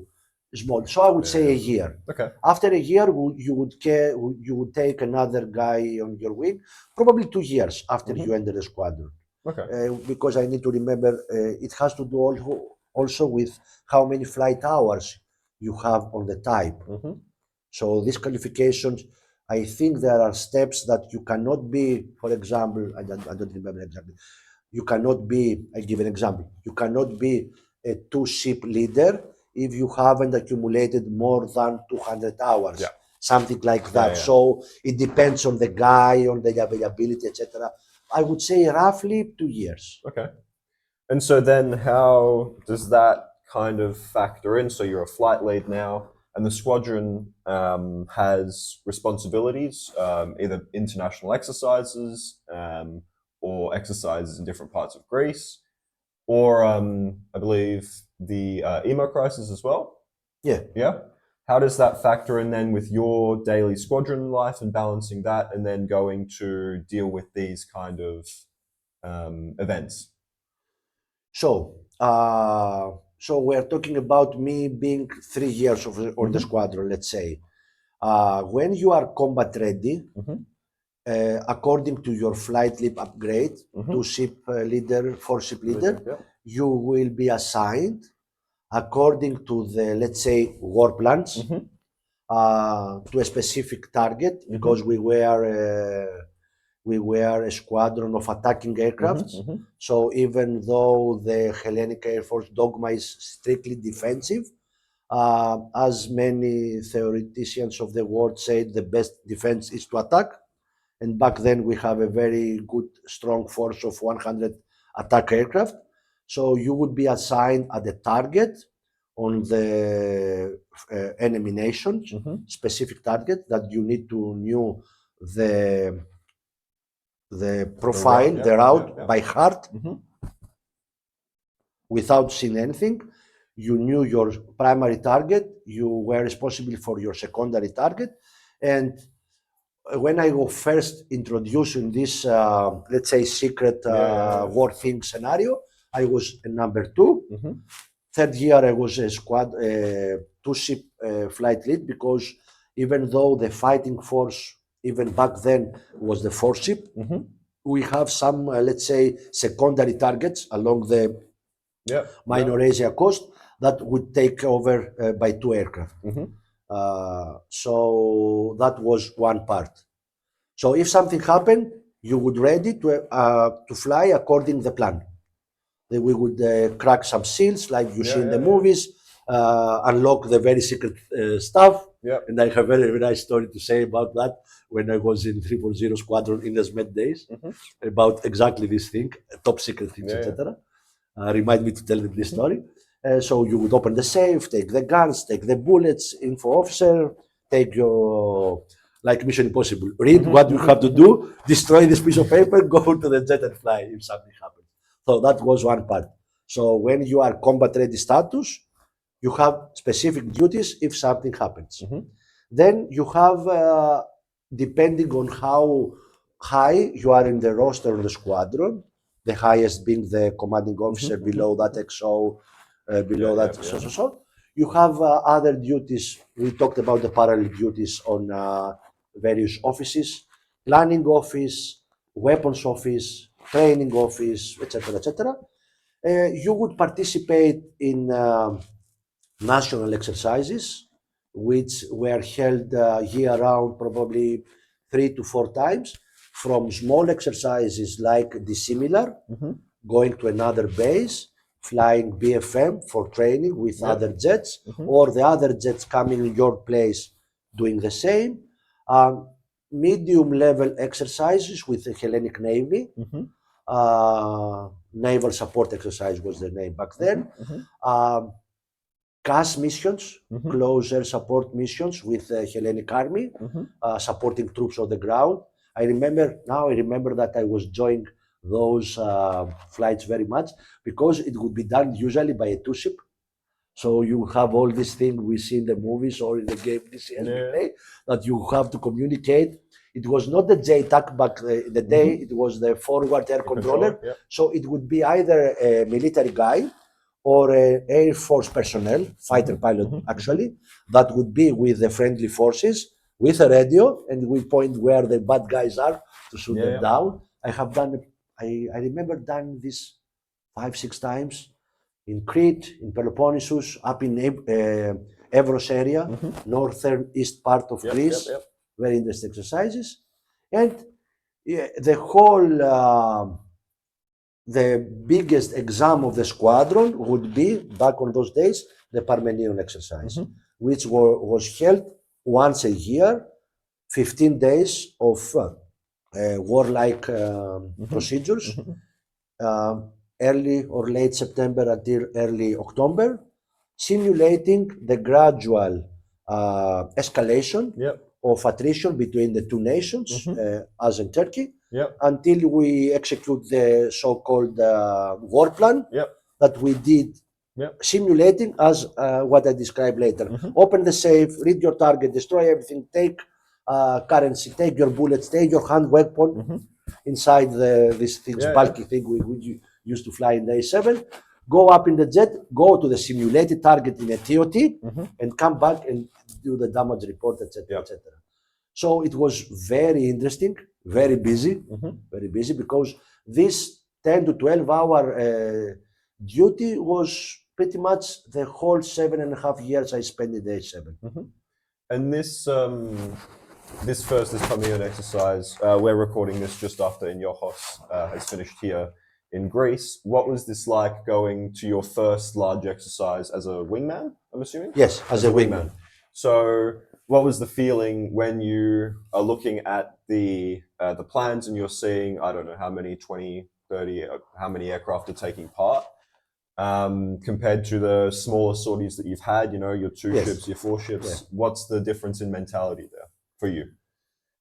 [SPEAKER 3] small. So I would say a year.
[SPEAKER 4] Okay.
[SPEAKER 3] After a year, you would take another guy on your wing, probably 2 years after you enter the squadron.
[SPEAKER 4] Okay.
[SPEAKER 3] Because I need to remember, it has to do also with how many flight hours you have on the type. So these qualifications, I think there are steps that you cannot be, for example, I don't remember exactly. You cannot be, I give an example, you cannot be a 2-ship leader if you haven't accumulated more than 200 hours.
[SPEAKER 4] Yeah.
[SPEAKER 3] Something like that.
[SPEAKER 4] Yeah.
[SPEAKER 3] So it depends on the guy, on the availability, etc. I would say roughly 2 years.
[SPEAKER 4] Okay. And so then how does that kind of factor in? So you're a flight lead now, and the squadron has responsibilities, either international exercises or exercises in different parts of Greece, or I believe the AMIA Crisis as well.
[SPEAKER 3] Yeah.
[SPEAKER 4] Yeah. How does that factor in then with your daily squadron life and balancing that, and then going to deal with these kind of events?
[SPEAKER 3] So we're talking about me being 3 years on the squadron, let's say. When you are combat ready, according to your flight leap upgrade, 2-ship leader, 4-ship leader, you will be assigned according to the, let's say, war plans to a specific target, because we were a squadron of attacking aircraft. So even though the Hellenic Airforce dogma is strictly defensive, as many theoreticians of the world say, the best defense is to attack. And back then we have a very good, strong force of 100 attack aircraft. So you would be assigned at the target on the enemy nations, specific target that you need to know the profile, the route by heart, without seeing anything. You knew your primary target, you were responsible for your secondary target. And when I was first introduced in this, let's say, secret war thing scenario, I was a number 2. Third year, I was a 2-ship flight lead, because even though the fighting force, even back then, was the 4-ship, we have some, let's say, secondary targets along the Minor Asia coast that would take over by 2 aircraft. So that was one part. So if something happened, you would ready to fly according to the plan. Then we would crack some seals like you see in the movies, unlock the very secret stuff. And I have a very, very nice story to say about that when I was in 340 Squadron in the SMET days, about exactly this thing, top secret things, etc. Remind me to tell them this story. So you would open the safe, take the guns, take the bullets, info officer, take your, like Mission Impossible, read what you have to do, destroy this piece of paper, go to the jet and fly if something happens. So that was one part. So when you are combat ready status, you have specific duties if something happens. Then you have, depending on how high you are in the roster of the squadron, the highest being the commanding officer, below that XO, below that so. You have other duties. We talked about the parallel duties on various offices: planning office, weapons office, training office, etc., etc. You would participate in national exercises, which were held year-round, probably 3 to 4 times, from small exercises like dissimilar, going to another base, flying BFM for training with other jets, or the other jets coming in your place doing the same. Medium-level exercises with the Hellenic Navy. Naval support exercise was the name back then. CAS missions, close air support missions with the Hellenic Army, supporting troops on the ground. I remember that I was enjoying those flights very much, because it would be done usually by a 2-ship. So you have all these things we see in the movies or in the game DCS we play, that you have to communicate. It was not the JTAC back in the day, it was the forward air controller.
[SPEAKER 4] Yeah.
[SPEAKER 3] So it would be either a military guy or an Air Force personnel, fighter pilot actually, that would be with the friendly forces with a radio, and we point where the bad guys are to shoot them down. I remember done this 5-6 times in Crete, in Peloponnesus, up in Evros area, northern east part of Greece. Very interesting exercises. And the whole, the biggest exam of the squadron would be, back on those days, the Parmenion exercise, which was held once a year, 15 days of warlike procedures, early or late September until early October, simulating the gradual escalation of attrition between the two nations, us and Turkey, until we execute the so-called war plan that we did, simulating as what I described later. Open the safe, read your target, destroy everything, take currency, take your bullets, take your hand weapon inside this bulky thing we used to fly in the A-7, go up in the jet, go to the simulated target in a TOT, and come back and do the damage report, etc., etc. So it was very interesting, very busy, because this 10 to 12 hour duty was pretty much the whole 7.5 years I spent in the A-7.
[SPEAKER 4] And this Parmenion exercise, we're recording this just after Iniokos has finished here in Greece. What was this like, going to your first large exercise as a wingman, I'm assuming?
[SPEAKER 3] Yes, as a wingman.
[SPEAKER 4] So what was the feeling when you are looking at the plans and you're seeing, I don't know how many, 20, 30, how many aircraft are taking part, compared to the smaller sorties that you've had, you know, your 2 ships, your 4 ships? What's the difference in mentality there for you?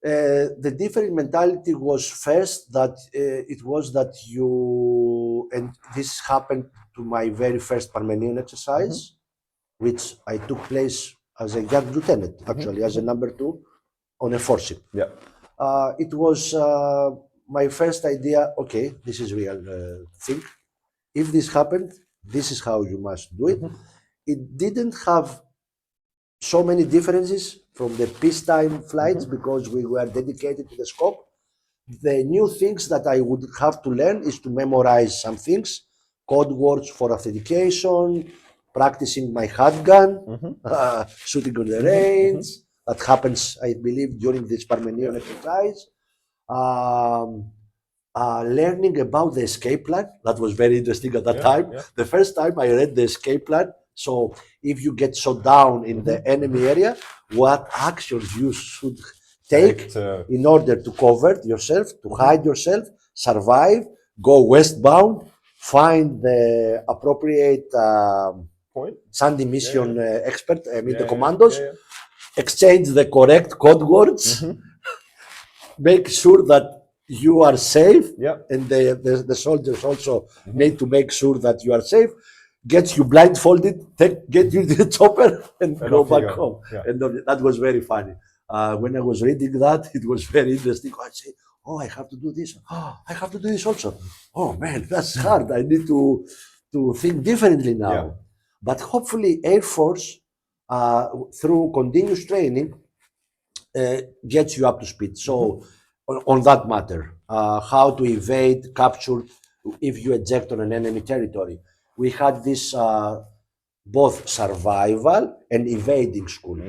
[SPEAKER 3] The different mentality was first that it was that you, and this happened to my very first Parmenion exercise, which I took place as a young lieutenant, actually, as a number 2 on a 4-ship. It was my first idea, okay, this is real thing. If this happened, this is how you must do it. It didn't have so many differences from the peacetime flights because we were dedicated to the scope. The new things that I would have to learn is to memorize some things, code words for authentication, practicing my handgun, shooting on the range. That happens, I believe, during this Parmenion exercise. Learning about the escape plan. That was very interesting at that time. The first time I read the escape plan, so if you get shot down in the enemy area, what actions you should take in order to cover yourself, to hide yourself, survive, go westbound, find the appropriate Sandy mission expert, the commandos, exchange the correct code words, make sure that you are safe, and the soldiers also need to make sure that you are safe, get you blindfolded, get you to the chopper, and go back home. And that was very funny. When I was reading that, it was very interesting. I say, oh, I have to do this. Oh, I have to do this also. Oh man, that's hard. I need to think differently now. But hopefully Air Force, through continuous training, gets you up to speed. So on that matter, how to evade, capture, if you eject on an enemy territory. We had this both survival and evading school.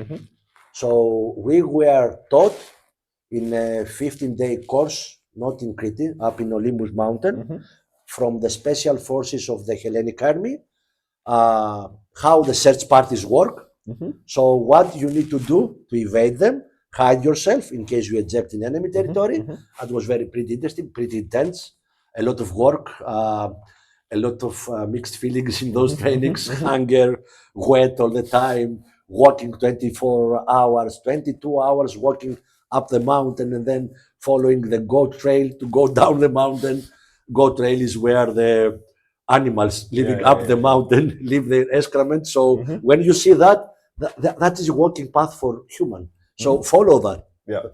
[SPEAKER 3] So we were taught in a 15-day course, not in Crete, up in Olympus Mountain, from the special forces of the Hellenic Army, how the search parties work. So what you need to do to evade them, hide yourself in case you eject in enemy territory. That was pretty interesting, pretty intense, a lot of work, a lot of mixed feelings in those trainings, hunger, wet all the time, walking 24 hours, 22 hours walking up the mountain and then following the goat trail to go down the mountain. Goat trail is where the animals living
[SPEAKER 4] Yeah,
[SPEAKER 3] up
[SPEAKER 4] yeah,
[SPEAKER 3] the
[SPEAKER 4] yeah.
[SPEAKER 3] mountain, leave their excrement. So
[SPEAKER 4] Mhm.
[SPEAKER 3] when you see that, that is a walking path for human. So follow that.
[SPEAKER 4] Yeah.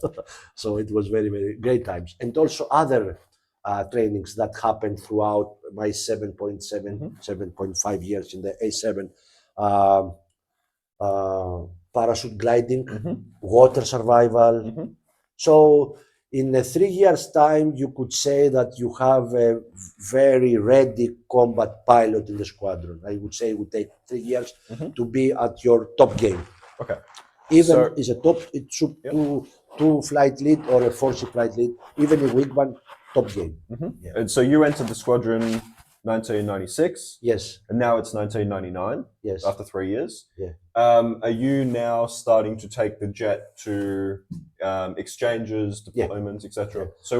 [SPEAKER 3] So it was very, very great times. And also other trainings that happened throughout my 7.7, 7.5 years in the A-7. Um, Parachute gliding, water survival. So in 3 years' time, you could say that you have a very ready combat pilot in the squadron. I would say it would take 3 years to be at your top game.
[SPEAKER 4] Okay.
[SPEAKER 3] Even
[SPEAKER 4] So-
[SPEAKER 3] is a top, it should two flight lead or a 4-ship flight lead, even in Wingman, top game. Yeah.
[SPEAKER 4] And so you entered the squadron 1996,
[SPEAKER 3] Yes,
[SPEAKER 4] and now it's 1999.
[SPEAKER 3] yes.
[SPEAKER 4] After 3 years.
[SPEAKER 3] Yeah.
[SPEAKER 4] Are you now starting to take the jet to exchanges, deployments, etc.? So,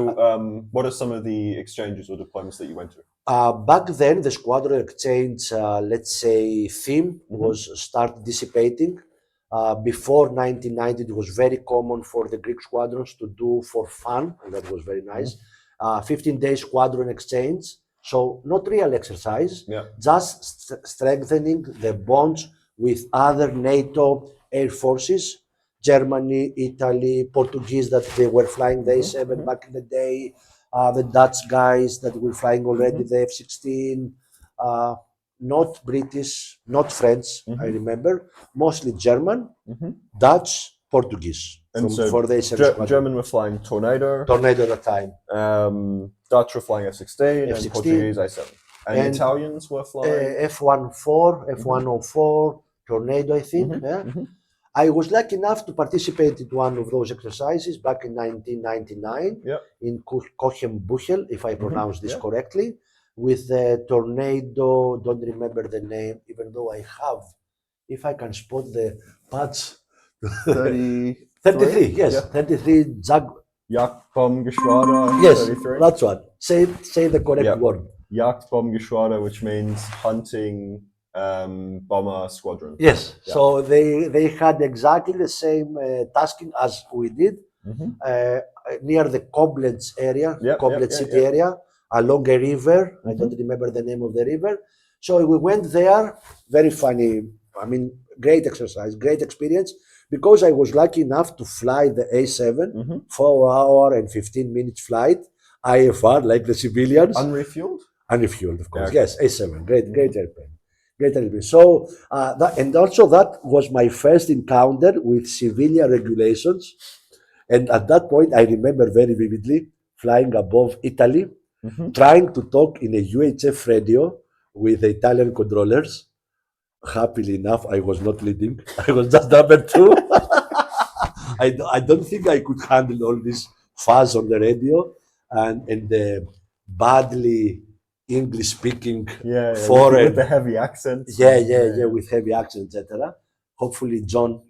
[SPEAKER 4] what are some of the exchanges or deployments that you went to?
[SPEAKER 3] Back then, the squadron exchange, let's say, theme was start dissipating. Before 1990, it was very common for the Greek squadrons to do for fun, and that was very nice. 15-day squadron exchange. So not real exercise, just strengthening the bonds with other NATO air forces, Germany, Italy, Portuguese that they were flying the A-7 back in the day, the Dutch guys that were flying already the F-16, not British, not French, I remember, mostly German, Dutch, Portuguese.
[SPEAKER 4] And so
[SPEAKER 3] for the A-7
[SPEAKER 4] German were flying Tornado,
[SPEAKER 3] Tornado at the time.
[SPEAKER 4] Dutch were flying F-16, and
[SPEAKER 3] F-16.
[SPEAKER 4] Portuguese A-7. And Italians were flying
[SPEAKER 3] F-14, F-104, Tornado, I think. I was lucky enough to participate in one of those exercises back in 1999 in Kochenbuchel, if I pronounce this correctly, with the Tornado, don't remember the name, even though I have, if I can spot the patch. 33, yes, 33
[SPEAKER 4] Jagdbombgeschwader.
[SPEAKER 3] Yes,
[SPEAKER 4] 33.
[SPEAKER 3] that's one. Say the correct word.
[SPEAKER 4] Jagdbombgeschwader, which means hunting bomber squadron.
[SPEAKER 3] Yes, so they had exactly the same tasking as we did near the Koblenz area, Koblenz city area, along a river. I don't remember the name of the river. So we went there, very funny, I mean, great exercise, great experience, because I was lucky enough to fly the A-7, 4 hour and 15 minute flight, IFR, like the civilians.
[SPEAKER 4] Unrefueled?
[SPEAKER 3] Unrefueled, of course. Yes, A-7, great airplane. Great airplane. So, and also that was my first encounter with civilian regulations. And at that point, I remember very vividly flying above Italy, trying to talk in a UHF radio with the Italian controllers. Happily enough, I was not leading. I was just number 2. I don't think I could handle all this fuzz on the radio and the badly English-speaking foreign
[SPEAKER 4] with the heavy accents.
[SPEAKER 3] With heavy accents, etc. Hopefully, John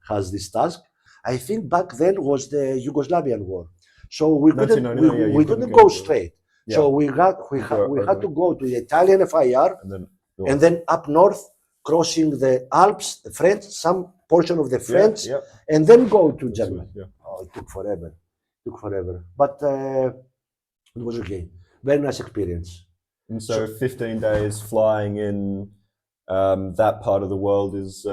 [SPEAKER 3] has this task. I think back then was the Yugoslavian war, so we couldn't go straight. So we had to go to the Italian FIR and then up north, crossing the Alps, the French, some portion of the French, and then go to Germany. Oh, it took forever. But it was okay. Very nice experience.
[SPEAKER 4] And so 15 days flying in that part of the world is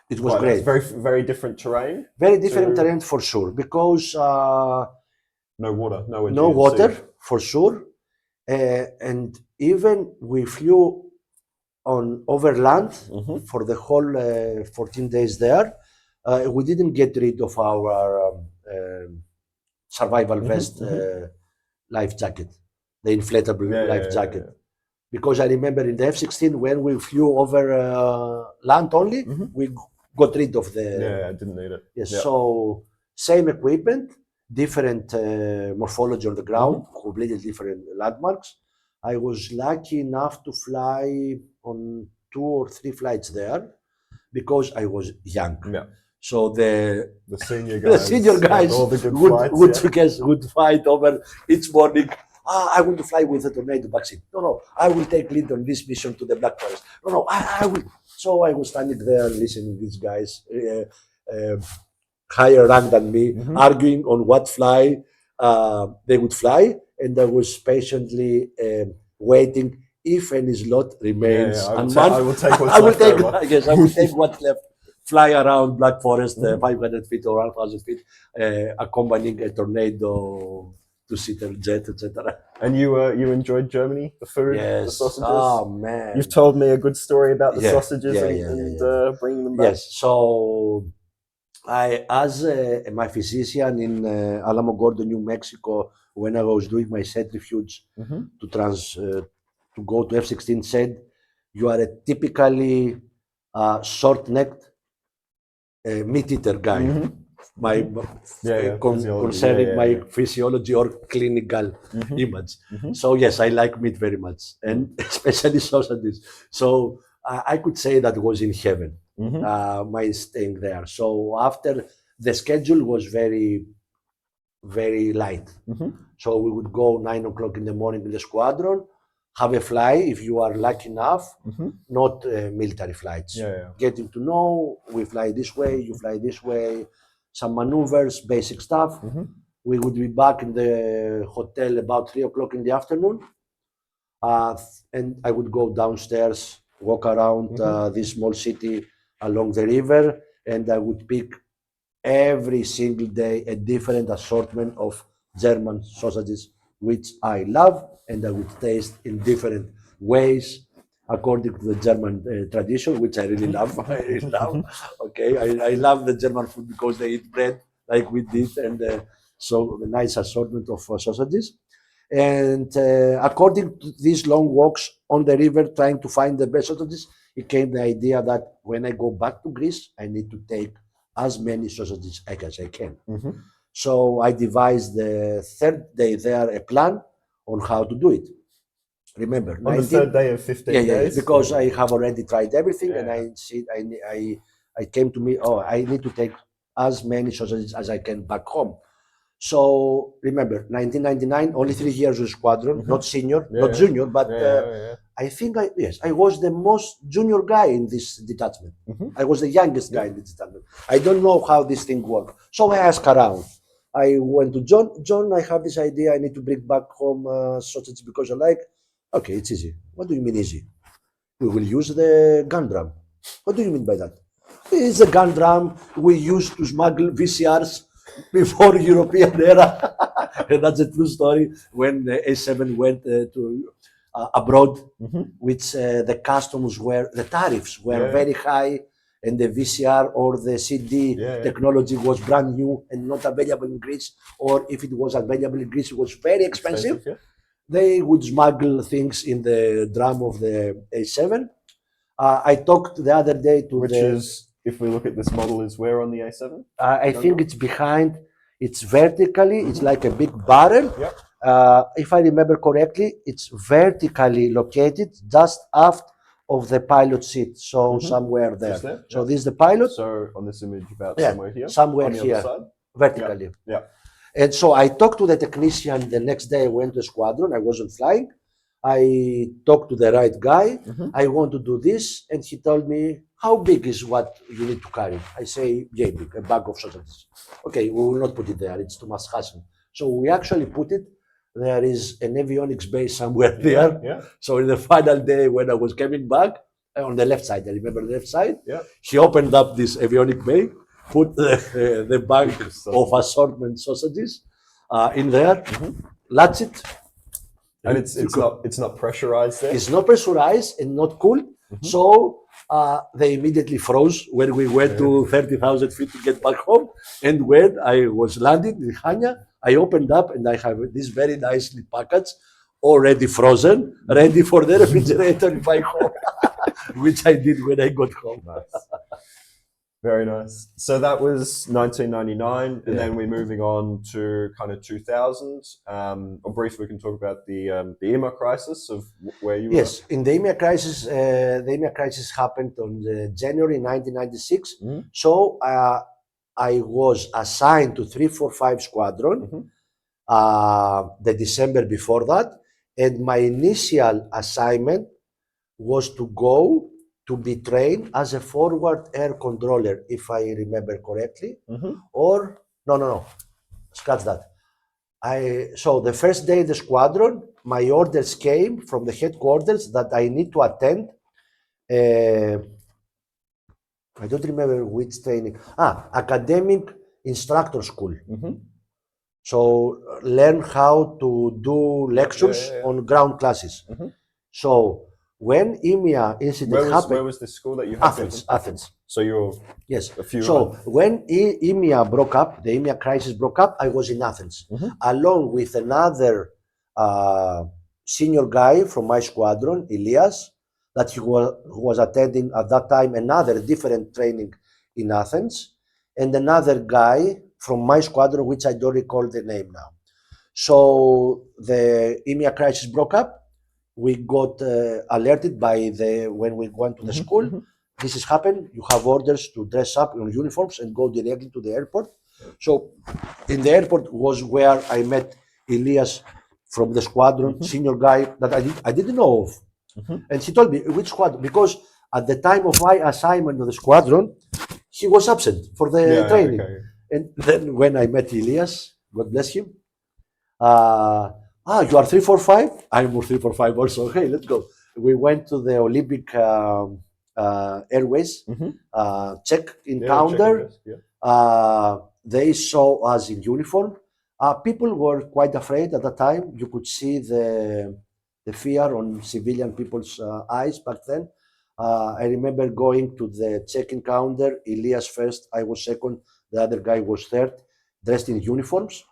[SPEAKER 3] it was great.
[SPEAKER 4] Very, very different terrain.
[SPEAKER 3] Very different terrain for sure, because
[SPEAKER 4] no water,
[SPEAKER 3] no water for sure, and even we flew on overland for the whole 14 days there. We didn't get rid of our survival vest life jacket, the inflatable life jacket. Because I remember in the F-16 when we flew over land only, we got rid of the...
[SPEAKER 4] I didn't need it.
[SPEAKER 3] Yes, so same equipment, different morphology on the ground, completely different landmarks. I was lucky enough to fly on 2 or 3 flights there because I was young. So the senior guys would fight over each morning. I want to fly with a Tornado vaccine. No, I will take lead on this mission to the Black Forest. No, I will. So I was standing there listening to these guys, higher rank than me, arguing on what fly they would fly. And I was patiently waiting if any slot remains
[SPEAKER 4] I will
[SPEAKER 3] unmanned.
[SPEAKER 4] I will take what's
[SPEAKER 3] I will
[SPEAKER 4] left
[SPEAKER 3] take,
[SPEAKER 4] over.
[SPEAKER 3] yes, I will take what's left. Fly around Black Forest, 500 feet or 1,000 feet, accompanying a tornado, two-seater jet, etc.
[SPEAKER 4] And you enjoyed Germany, the food, the
[SPEAKER 3] Yes.
[SPEAKER 4] sausages.
[SPEAKER 3] Oh man.
[SPEAKER 4] You've told me a good story about the
[SPEAKER 3] Yeah,
[SPEAKER 4] sausages
[SPEAKER 3] yeah,
[SPEAKER 4] and bringing them back.
[SPEAKER 3] Yes. So I, as my physician in Alamogordo, New Mexico, when I was doing my centrifuge to go to F-16, said, you are a typically short-necked meat-eater guy. My
[SPEAKER 4] Physiology.
[SPEAKER 3] concerning my physiology or clinical image. So yes, I like meat very much, and especially sausages. So I could say that was in heaven. My staying there. So after the schedule was very, very light. So we would go 9 o'clock in the morning in the squadron, have a fly if you are lucky enough, not military flights. Getting to know, we fly this way, you fly this way, some maneuvers, basic stuff. We would be back in the hotel about 3 o'clock in the afternoon. And I would go downstairs, walk around this small city along the river, and I would pick every single day a different assortment of German sausages, which I love, and I would taste in different ways according to the German tradition, which I really love. I really love. Okay, I love the German food because they eat bread like we did, and so a nice assortment of sausages. And according to these long walks on the river, trying to find the best sausages, it came the idea that when I go back to Greece, I need to take as many sausages as I can. So I devised the third day there a plan on how to do it. Remember,
[SPEAKER 4] on the third day of 15 days?
[SPEAKER 3] Because I have already tried everything, and I came to me, I need to take as many sausages as I can back home. So remember, 1999, only 3 years with squadron, not senior, not junior, but I think I was the most junior guy in this detachment. I was the youngest guy in this detachment. I don't know how this thing works. So I asked around. I went to John, I have this idea, I need to bring back home sausage because I like. Okay, it's easy. What do you mean easy? We will use the gun drum. What do you mean by that? It's a gun drum we used to smuggle VCRs before European era. And that's a true story. When A-7 went to abroad, which the customs were, the tariffs were very high, and the VCR or the CD technology was brand new and not available in Greece, or if it was available in Greece, it was very expensive. They would smuggle things in the drum of the A-7. I talked the other day to
[SPEAKER 4] Which is, if we look at this model, is where on the A-7?
[SPEAKER 3] I think it's behind, it's vertically, it's like a big barrel. If I remember correctly, it's vertically located just aft of the pilot seat, so somewhere there. So this is the pilot.
[SPEAKER 4] So on this image, about somewhere here?
[SPEAKER 3] Somewhere
[SPEAKER 4] on the
[SPEAKER 3] here,
[SPEAKER 4] other side?
[SPEAKER 3] vertically. And so I talked to the technician the next day. I went to the squadron. I wasn't flying. I talked to the right guy. I want to do this. And he told me, how big is what you need to carry? I say, yeah, big, a bag of sausages. Okay, we will not put it there. It's too much hassle. So we actually put it. There is an avionics base somewhere there. So in the final day when I was coming back, on the left side, I remember the left side, he opened up this avionic bay, put the bag of assortment sausages in there, latch it.
[SPEAKER 4] And it's not pressurized there?
[SPEAKER 3] It's not pressurized and not cool. So they immediately froze when we went to 30,000 feet to get back home. And when I was landing in Hanya, I opened up and I have this very nicely packaged, already frozen, ready for the refrigerator in my home, which I did when I got home.
[SPEAKER 4] Nice. Very nice. So that was 1999, and then we're moving on to kind of 2000. Or briefly, we can talk about the AMIA Crisis of where you were.
[SPEAKER 3] Yes, in the AMIA Crisis, the AMIA Crisis happened on January 1996. So I was assigned to 345 Squadron the December before that, and my initial assignment was to go to be trained as a forward air controller, if I remember correctly, or no, scratch that. So the first day in the squadron, my orders came from the headquarters that I need to attend. I don't remember which training. Academic instructor school. So learn how to do lectures on ground classes. So when AMIA incident happened,
[SPEAKER 4] where was the school that you had?
[SPEAKER 3] Athens.
[SPEAKER 4] So you're
[SPEAKER 3] yes.
[SPEAKER 4] a few.
[SPEAKER 3] So when AMIA broke up, the AMIA crisis broke up, I was in Athens, along with another senior guy from my squadron, Elias, that he was attending at that time another different training in Athens, and another guy from my squadron, which I don't recall the name now. So the AMIA crisis broke up. We got alerted by when we went to the school. This has happened. You have orders to dress up in uniforms and go directly to the airport. So in the airport was where I met Elias from the squadron, senior guy that I didn't know of. And he told me, which squadron? Because at the time of my assignment of the squadron, he was absent for the training. And then when I met Elias, God bless him, you are 345? I'm 345 also. Okay, let's go. We went to the Olympic Airways check-in counter. They saw us in uniform. People were quite afraid at the time. You could see the fear on civilian people's eyes back then. I remember going to the check-in counter. Elias first, I was second, the other guy was third, dressed in uniforms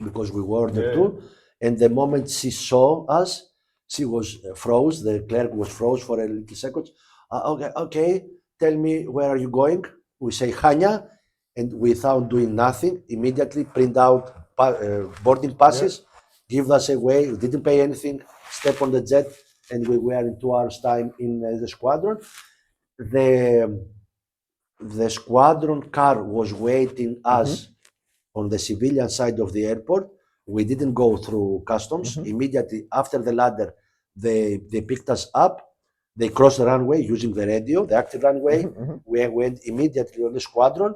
[SPEAKER 3] because we were there too. And the moment she saw us, she was froze. The clerk was froze for a little second. Okay, tell me, where are you going? We say Hanya, and without doing nothing, immediately print out boarding passes, give us away. We didn't pay anything, step on the jet, and we were in 2 hours' time in the squadron. The squadron car was waiting us on the civilian side of the airport. We didn't go through customs. Immediately after the ladder, they picked us up. They crossed the runway using the radio, the active runway. We went immediately on the squadron,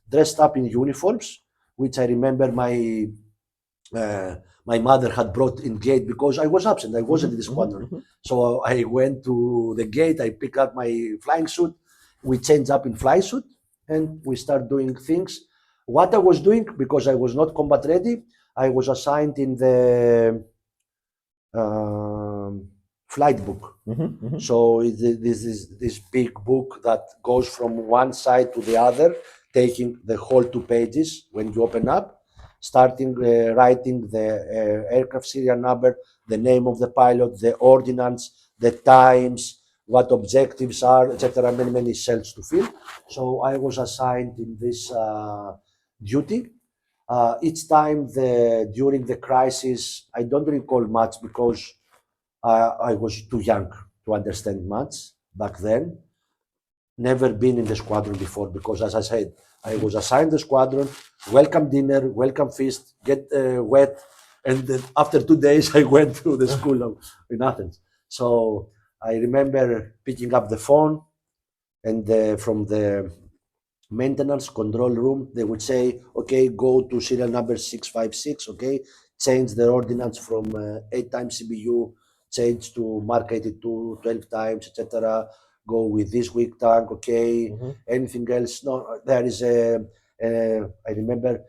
[SPEAKER 3] dressed up in uniforms, which I remember my mother had brought in gate because I was absent. I wasn't in the squadron. So I went to the gate, I picked up my flying suit. We changed up in fly suit and we start doing things. What I was doing, because I was not combat ready, I was assigned in the flight book. So this is this big book that goes from one side to the other, taking the whole 2 pages when you open up, starting writing the aircraft serial number, the name of the pilot, the ordnance, the times, what objectives are, etc. Many cells to fill. So I was assigned in this duty. Each time during the crisis, I don't recall much because I was too young to understand much back then. Never been in the squadron before because, as I said, I was assigned the squadron, welcome dinner, welcome feast, get wet, and then after 2 days I went to the school in Athens. So I remember picking up the phone, and from the maintenance control room, they would say, okay, go to serial number 656, okay, change the ordnance from 8 times CBU, change to Mark 82, 12 times, etc. Go with this weak tank, okay, anything else? No, there is I remember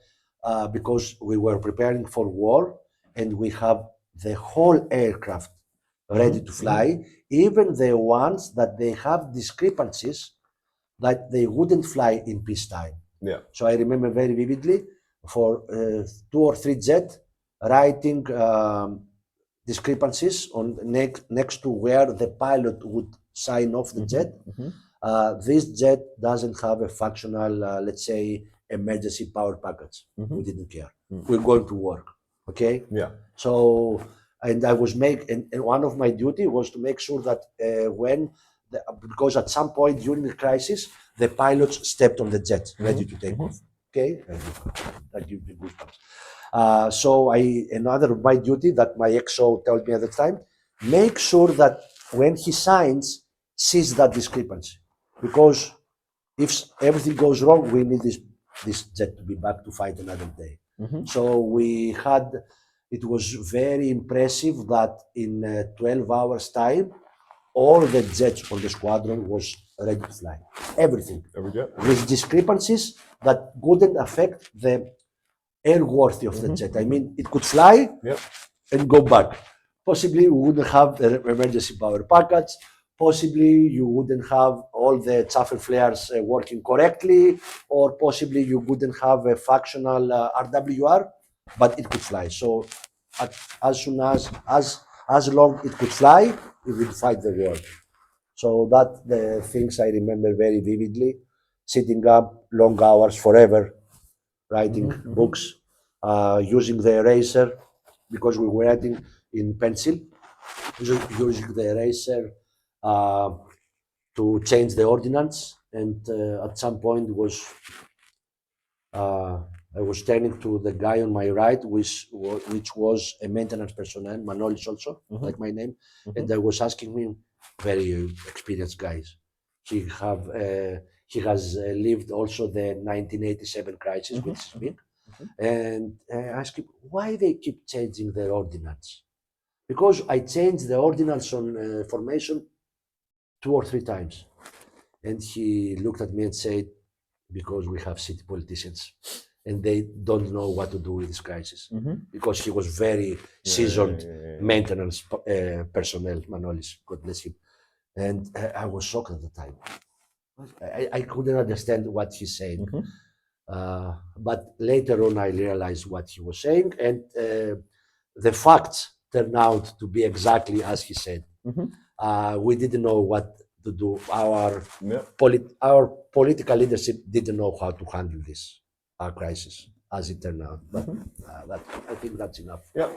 [SPEAKER 3] because we were preparing for war and we have the whole aircraft ready to fly, even the ones that they have discrepancies that they wouldn't fly in peacetime. So I remember very vividly for 2 or 3 jets writing discrepancies on next to where the pilot would sign off the jet. This jet doesn't have a functional, let's say, emergency power package. We didn't care. We're going to work. Okay. So, and I was and one of my duty was to make sure that because at some point during the crisis, the pilots stepped on the jet ready to take off. Okay, that gives me goosebumps. So another of my duty that my XO told me at the time, make sure that when he signs, sees that discrepancy, because if everything goes wrong, we need this jet to be back to fight another day. So it was very impressive that in 12 hours time, all the jets on the squadron was ready to fly. Everything.
[SPEAKER 4] There we go.
[SPEAKER 3] With discrepancies that wouldn't affect the airworthiness of the jet. I mean, it could fly and go back. Possibly we wouldn't have the emergency power package. Possibly you wouldn't have all the chaffle flares working correctly, or possibly you wouldn't have a functional RWR, but it could fly. So as long it could fly, it would fight the war. So that the things I remember very vividly, sitting up long hours forever, writing books, using the eraser, because we were writing in pencil, using the eraser to change the ordnance. And at some point I was turning to the guy on my right, which was a maintenance personnel, Manolis also, like my name, and I was asking him, very experienced guys. He has lived also the 1987 crisis, which is big, and I asked him why they keep changing their ordnance, because I changed the ordnance on formation 2 or 3 times, and he looked at me and said, because we have city politicians and they don't know what to do with this crisis, because he was very seasoned maintenance personnel, Manolis, God bless him. And I was shocked at the time. I couldn't understand what he said. But later on I realized what he was saying, and the facts turned out to be exactly as he said. We didn't know what to do. Our political leadership didn't know how to handle this crisis, as it turned out. But I think that's enough.
[SPEAKER 4] Yeah.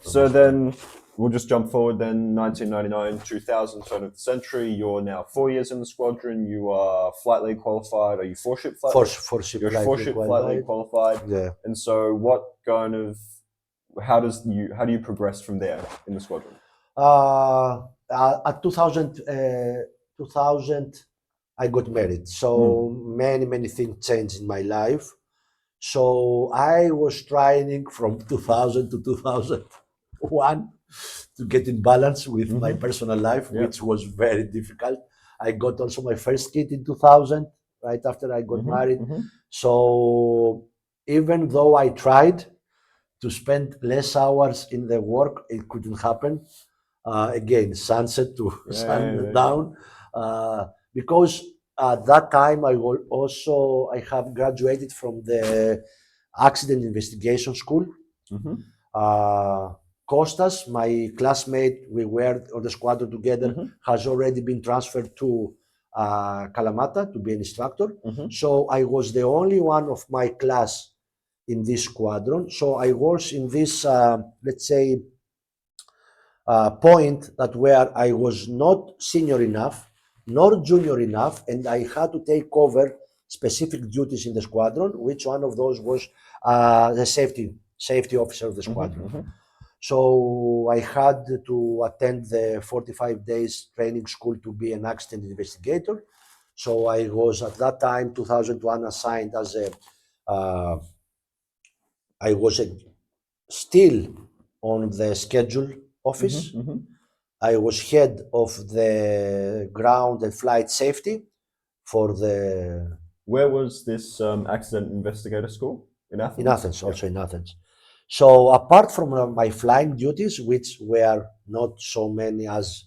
[SPEAKER 4] So then we'll just jump forward then, 1999, 2000, turn of the century. You're now 4 years in the squadron. You are flight lead qualified. Are you 4-ship flight?
[SPEAKER 3] Four-ship
[SPEAKER 4] You're 4-ship flight lead qualified.
[SPEAKER 3] Yeah.
[SPEAKER 4] And so what kind of, how do you progress from there in the squadron?
[SPEAKER 3] At 2000, I got married. So many things changed in my life. So I was trying from 2000 to 2001 to get in balance with my personal life, which was very difficult. I got also my first kid in 2000, right after I got married. So even though I tried to spend less hours in the work, it couldn't happen. Again, sunset to sundown, because at that time I have graduated from the accident investigation school. Kostas, my classmate, we were on the squadron together, has already been transferred to Kalamata to be an instructor. So I was the only one of my class in this squadron. So I was in this, let's say, point that where I was not senior enough nor junior enough, and I had to take over specific duties in the squadron, which one of those was the safety officer of the squadron. So I had to attend the 45 days training school to be an accident investigator. So I was at that time, 2001, assigned as I was still on the schedule office. I was head of the ground and flight safety for the...
[SPEAKER 4] Where was this accident investigator school? In Athens?
[SPEAKER 3] In Athens, also in Athens. So apart from my flying duties, which were not so many as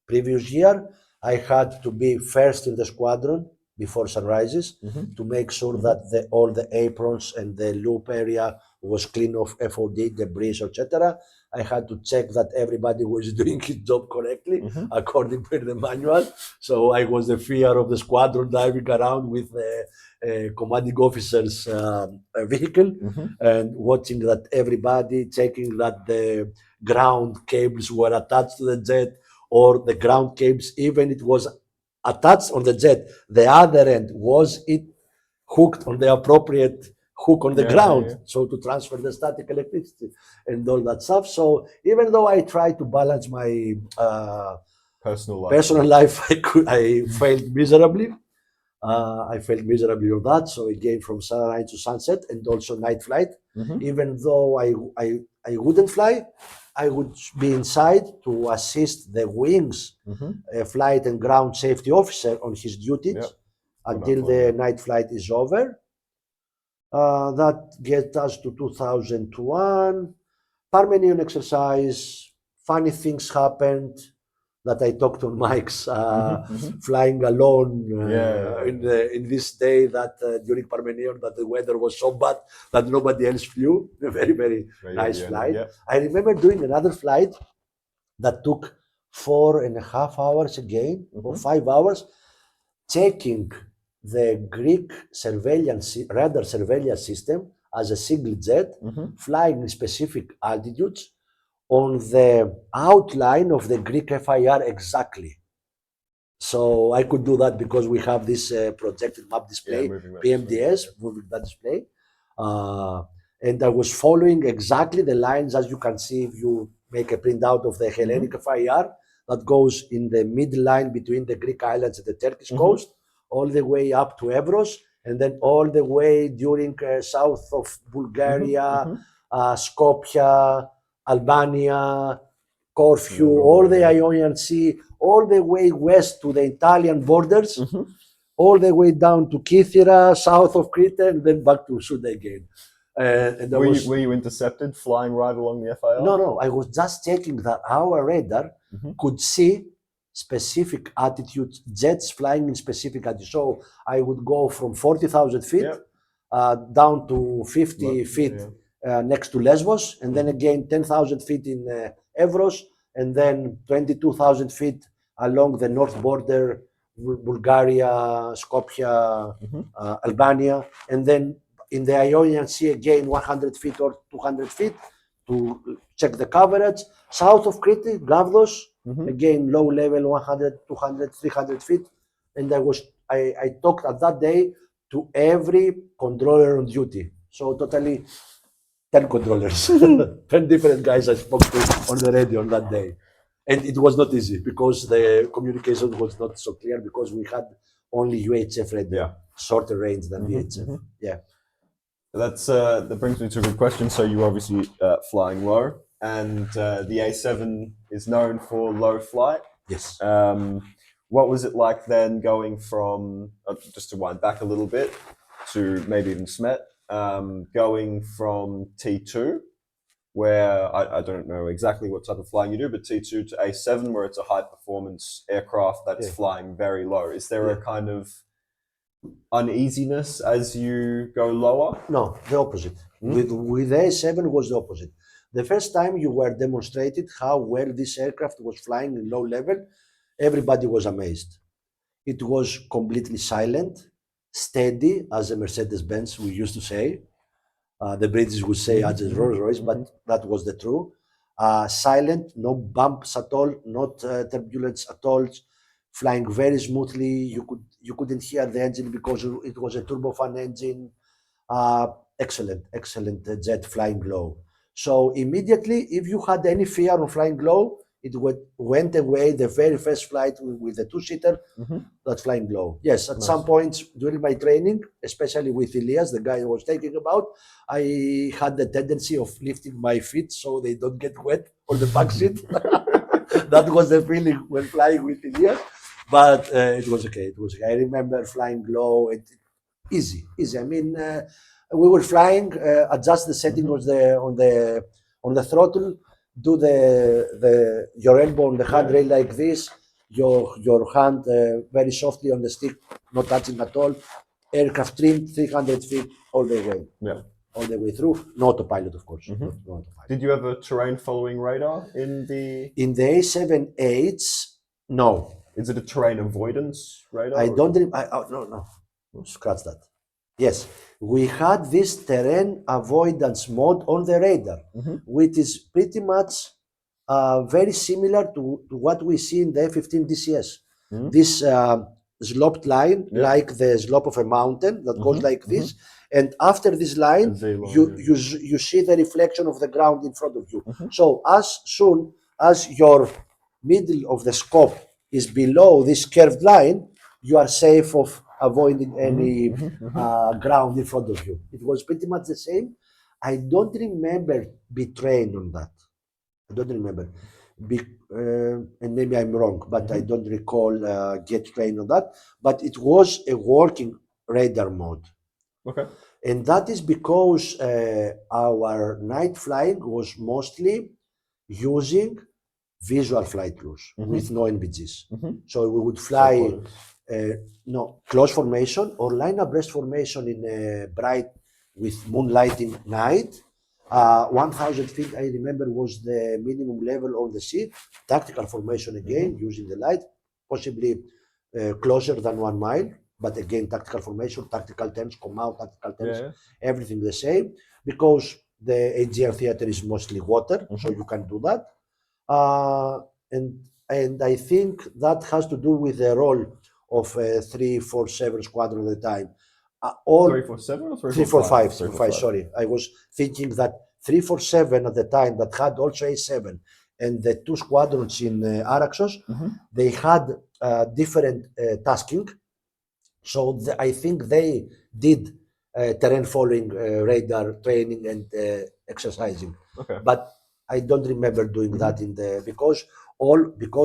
[SPEAKER 3] previous year, I had to be first in the squadron before sunrises to make sure that all the aprons and the loop area was clean of FOD, debris, etc. I had to check that everybody was doing his job correctly according to the manual. So I was the fear of the squadron driving around with the commanding officer's vehicle and watching that everybody, checking that the ground cables were attached to the jet, or the ground cables, even it was attached on the jet, the other end, was it hooked on the appropriate hook on the ground, so to transfer the static electricity and all that stuff. So even though I tried to balance my personal life, I failed miserably. I failed miserably on that. So again, from sunrise to sunset and also night flight. Even though I wouldn't fly, I would be inside to assist the wings flight and ground safety officer on his duties
[SPEAKER 4] Yep.
[SPEAKER 3] until the night flight is over. That gets us to 2001. Parmenion exercise. Funny things happened that I talked on mics, flying alone in this day that during Parmenion that the weather was so bad that nobody else flew. A very, very nice flight.
[SPEAKER 4] Yeah.
[SPEAKER 3] I remember doing another flight that took 4.5 hours again, or 5 hours, checking the Greek radar surveillance system as a single jet, flying in specific altitudes on the outline of the Greek FIR exactly. So I could do that because we have this projected map display, PMDS, moving that display. And I was following exactly the lines, as you can see if you make a printout of the Hellenic FIR that goes in the midline between the Greek islands and the Turkish coast, all the way up to Evros, and then all the way during south of Bulgaria, Skopje, Albania, Corfu, all the Ionian Sea, all the way west to the Italian borders, all the way down to Kythera, south of Crete, and then back to Suda again. And
[SPEAKER 4] were you intercepted flying right along the FIR?
[SPEAKER 3] No, I was just checking that our radar could see specific altitudes, jets flying in specific altitudes. So I would go from 40,000 feet down to 50 feet next to Lesbos, and then again 10,000 feet in Evros, and then 22,000 feet along the north border, Bulgaria, Skopje, Albania, and then in the Ionian Sea again 100 feet or 200 feet to check the coverage. South of Crete, Gavdos, again low level 100, 200, 300 feet. And I talked at that day to every controller on duty. So totally 10 controllers, 10 different guys I spoke to on the radio on that day. And it was not easy because the communication was not so clear because we had only UHF radio, shorter range than VHF. Yeah.
[SPEAKER 4] That brings me to a good question. So you obviously flying low, and the A-7 is known for low flight.
[SPEAKER 3] Yes.
[SPEAKER 4] What was it like then going from, just to wind back a little bit, to maybe even SMET, going from T2, where I don't know exactly what type of flying you do, but T2 to A-7, where it's a high performance aircraft that's flying very low. Is there a kind of uneasiness as you go lower?
[SPEAKER 3] No, the opposite. With the A-7 was the opposite. The first time you were demonstrated how well this aircraft was flying in low level, everybody was amazed. It was completely silent, steady, as a Mercedes-Benz we used to say. The British would say as a Rolls-Royce, but that was the true. Silent, no bumps at all, not turbulence at all, flying very smoothly. You couldn't hear the engine because it was a turbofan engine. Excellent jet flying low. So immediately, if you had any fear of flying low, it went away the very first flight with the two-seater that's flying low. Yes, at some points during my training, especially with Elias, the guy I was talking about, I had the tendency of lifting my feet so they don't get wet on the back seat. That was the feeling when flying with Elias, but it was okay. It was okay. I remember flying low and easy. I mean, we were flying, adjust the setting on the throttle, do your elbow on the handrail like this, your hand very softly on the stick, not touching at all. Aircraft trim 300 feet all the way.
[SPEAKER 4] Yeah.
[SPEAKER 3] All the way through. No autopilot, of course. No autopilot.
[SPEAKER 4] Did you have a terrain following radar in the
[SPEAKER 3] A-7H? No.
[SPEAKER 4] Is it a terrain avoidance radar?
[SPEAKER 3] I don't. No. Scratch that. Yes, we had this terrain avoidance mode on the radar, which is pretty much very similar to what we see in the F-15 DCS. This sloped line, like the slope of a mountain that goes like this, and after this line, you see the reflection of the ground in front of you. So as soon as your middle of the scope is below this curved line, you are safe of avoiding any ground in front of you. It was pretty much the same. I don't remember be trained on that. I don't remember. And maybe I'm wrong, but I don't recall get trained on that. But it was a working radar mode.
[SPEAKER 4] Okay.
[SPEAKER 3] And that is because our night flying was mostly using visual flight rules with no NVGs. So we would fly close formation or line abreast formation in a bright with moonlighting night. 1,000 feet, I remember, was the minimum level on the sea. Tactical formation again, using the light, possibly closer than 1 mile. But again, tactical formation, tactical terms, come out, tactical terms, everything the same. Because the AGR theater is mostly water, so you can do that. And I think that has to do with the role of 347 squadron at the time.
[SPEAKER 4] 347 or 345?
[SPEAKER 3] 345, sorry. I was thinking that 347 at the time that had also A-7 and the 2 squadrons in Araxos, they had different tasking. So I think they did terrain following radar training and exercising.
[SPEAKER 4] Okay.
[SPEAKER 3] But I don't remember doing that in the because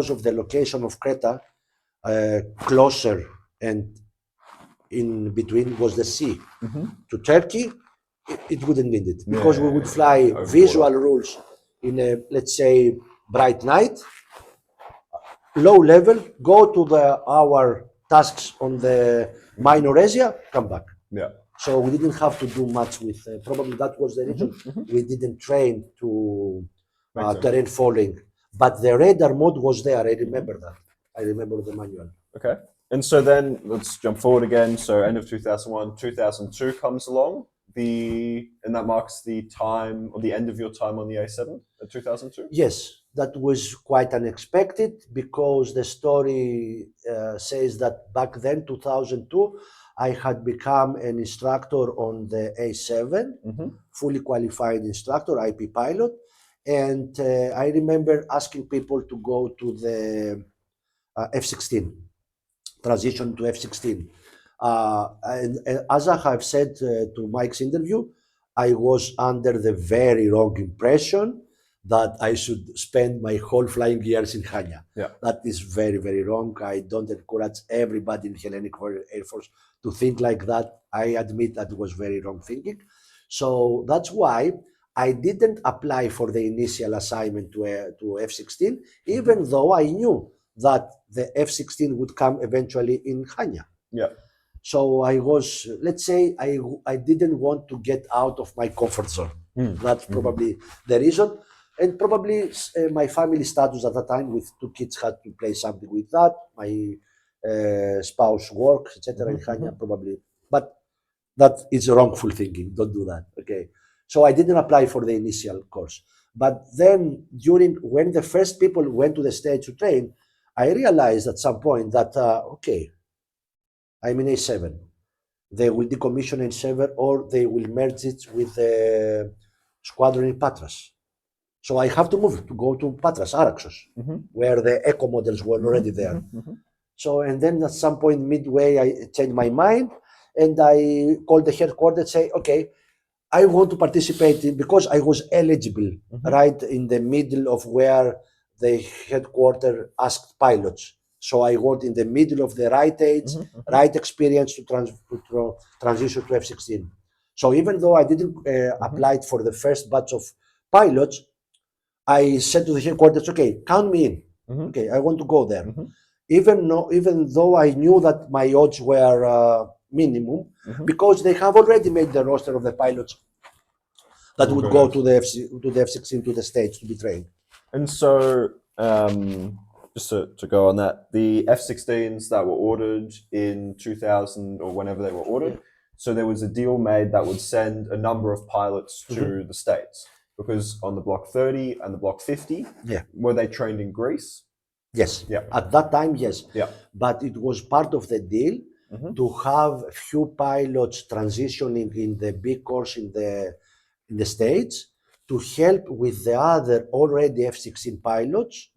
[SPEAKER 3] of the location of Creta, closer and in between was the sea. To Turkey, it wouldn't need it because we would fly visual rules in a, let's say, bright night, low level, go to our tasks on the minor area, come back.
[SPEAKER 4] Yeah.
[SPEAKER 3] So we didn't have to do much with, probably that was the reason we didn't train to terrain following. But the radar mode was there, I remember that. I remember the manual.
[SPEAKER 4] Okay. And so then let's jump forward again. So end of 2001, 2002 comes along. And that marks the time or the end of your time on the A-7 at 2002?
[SPEAKER 3] Yes, that was quite unexpected because the story says that back then, 2002, I had become an instructor on the A-7, fully qualified instructor, IP pilot. And I remember asking people to go to the F-16, transition to F-16. And as I have said to Mike's interview, I was under the very wrong impression that I should spend my whole flying years in Hanya.
[SPEAKER 4] Yeah.
[SPEAKER 3] That is very, very wrong. I don't encourage everybody in Hellenic Airforce to think like that. I admit that was very wrong thinking. So that's why I didn't apply for the initial assignment to F-16, even though I knew that the F-16 would come eventually in Hanya.
[SPEAKER 4] Yeah.
[SPEAKER 3] So I was, let's say, I didn't want to get out of my comfort zone. That's probably the reason. And probably my family status at that time with 2 kids had to play something with that. My spouse works, etc. in Hanya, probably. But that is wrongful thinking. Don't do that. Okay. So I didn't apply for the initial course. But then when the first people went to the States to train, I realized at some point that, okay, I'm in A-7. They will decommission A-7 or they will merge it with the squadron in Patras. So I have to move to go to Patras, Araxos, where the Echo models were already there. So, and then at some point midway, I changed my mind and I called the headquarters and say, okay, I want to participate in, because I was eligible right in the middle of where the headquarters asked pilots. So I worked in the middle of the right age, right experience to transition to F-16. So even though I didn't apply for the first batch of pilots, I said to the headquarters, okay, count me in. Okay, I want to go there. Even though I knew that my odds were minimum, because they have already made the roster of the pilots that would go to the F-16 to the States to be trained.
[SPEAKER 4] And so, just to go on that, the F-16s that were ordered in 2000 or whenever they were ordered, so there was a deal made that would send a number of pilots to the States. Because on the Block 30 and the Block 50, were they trained in Greece?
[SPEAKER 3] Yes. Yeah. At that time, yes.
[SPEAKER 4] Yeah.
[SPEAKER 3] But it was part of the deal to have a few pilots transitioning in the big course in the States to help with the other already F-16 pilots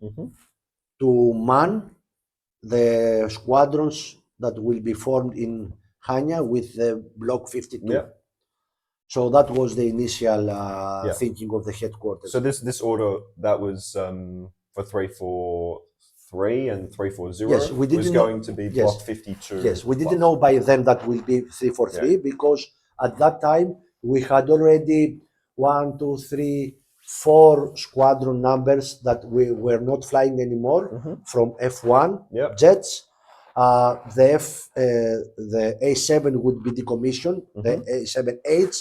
[SPEAKER 3] to man the squadrons that will be formed in Hania with the Block 52.
[SPEAKER 4] Yeah.
[SPEAKER 3] So that was the initial
[SPEAKER 4] Yeah.
[SPEAKER 3] thinking of the headquarters.
[SPEAKER 4] So this order that was for 343 and 340
[SPEAKER 3] Yes, we didn't
[SPEAKER 4] was
[SPEAKER 3] know-
[SPEAKER 4] going to be
[SPEAKER 3] yes.
[SPEAKER 4] Block 52.
[SPEAKER 3] Yes, we didn't
[SPEAKER 4] plus.
[SPEAKER 3] know by then that will be 343 because at that time we had already 1, 2, 3, 4 squadron numbers that we were not flying anymore from F1
[SPEAKER 4] Yep.
[SPEAKER 3] jets. The A-7 would be decommissioned, the A-7H.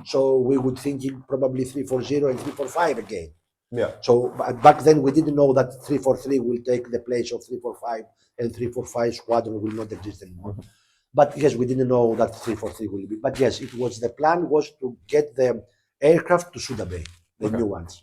[SPEAKER 3] So we would thinking probably 340 and 345 again.
[SPEAKER 4] Yeah.
[SPEAKER 3] So back then we didn't know that 343 will take the place of 345 and 345 squadron will not exist anymore. But yes, we didn't know that 343 will be. But yes, it was the plan was to get the aircraft to Suda Bay, the new ones.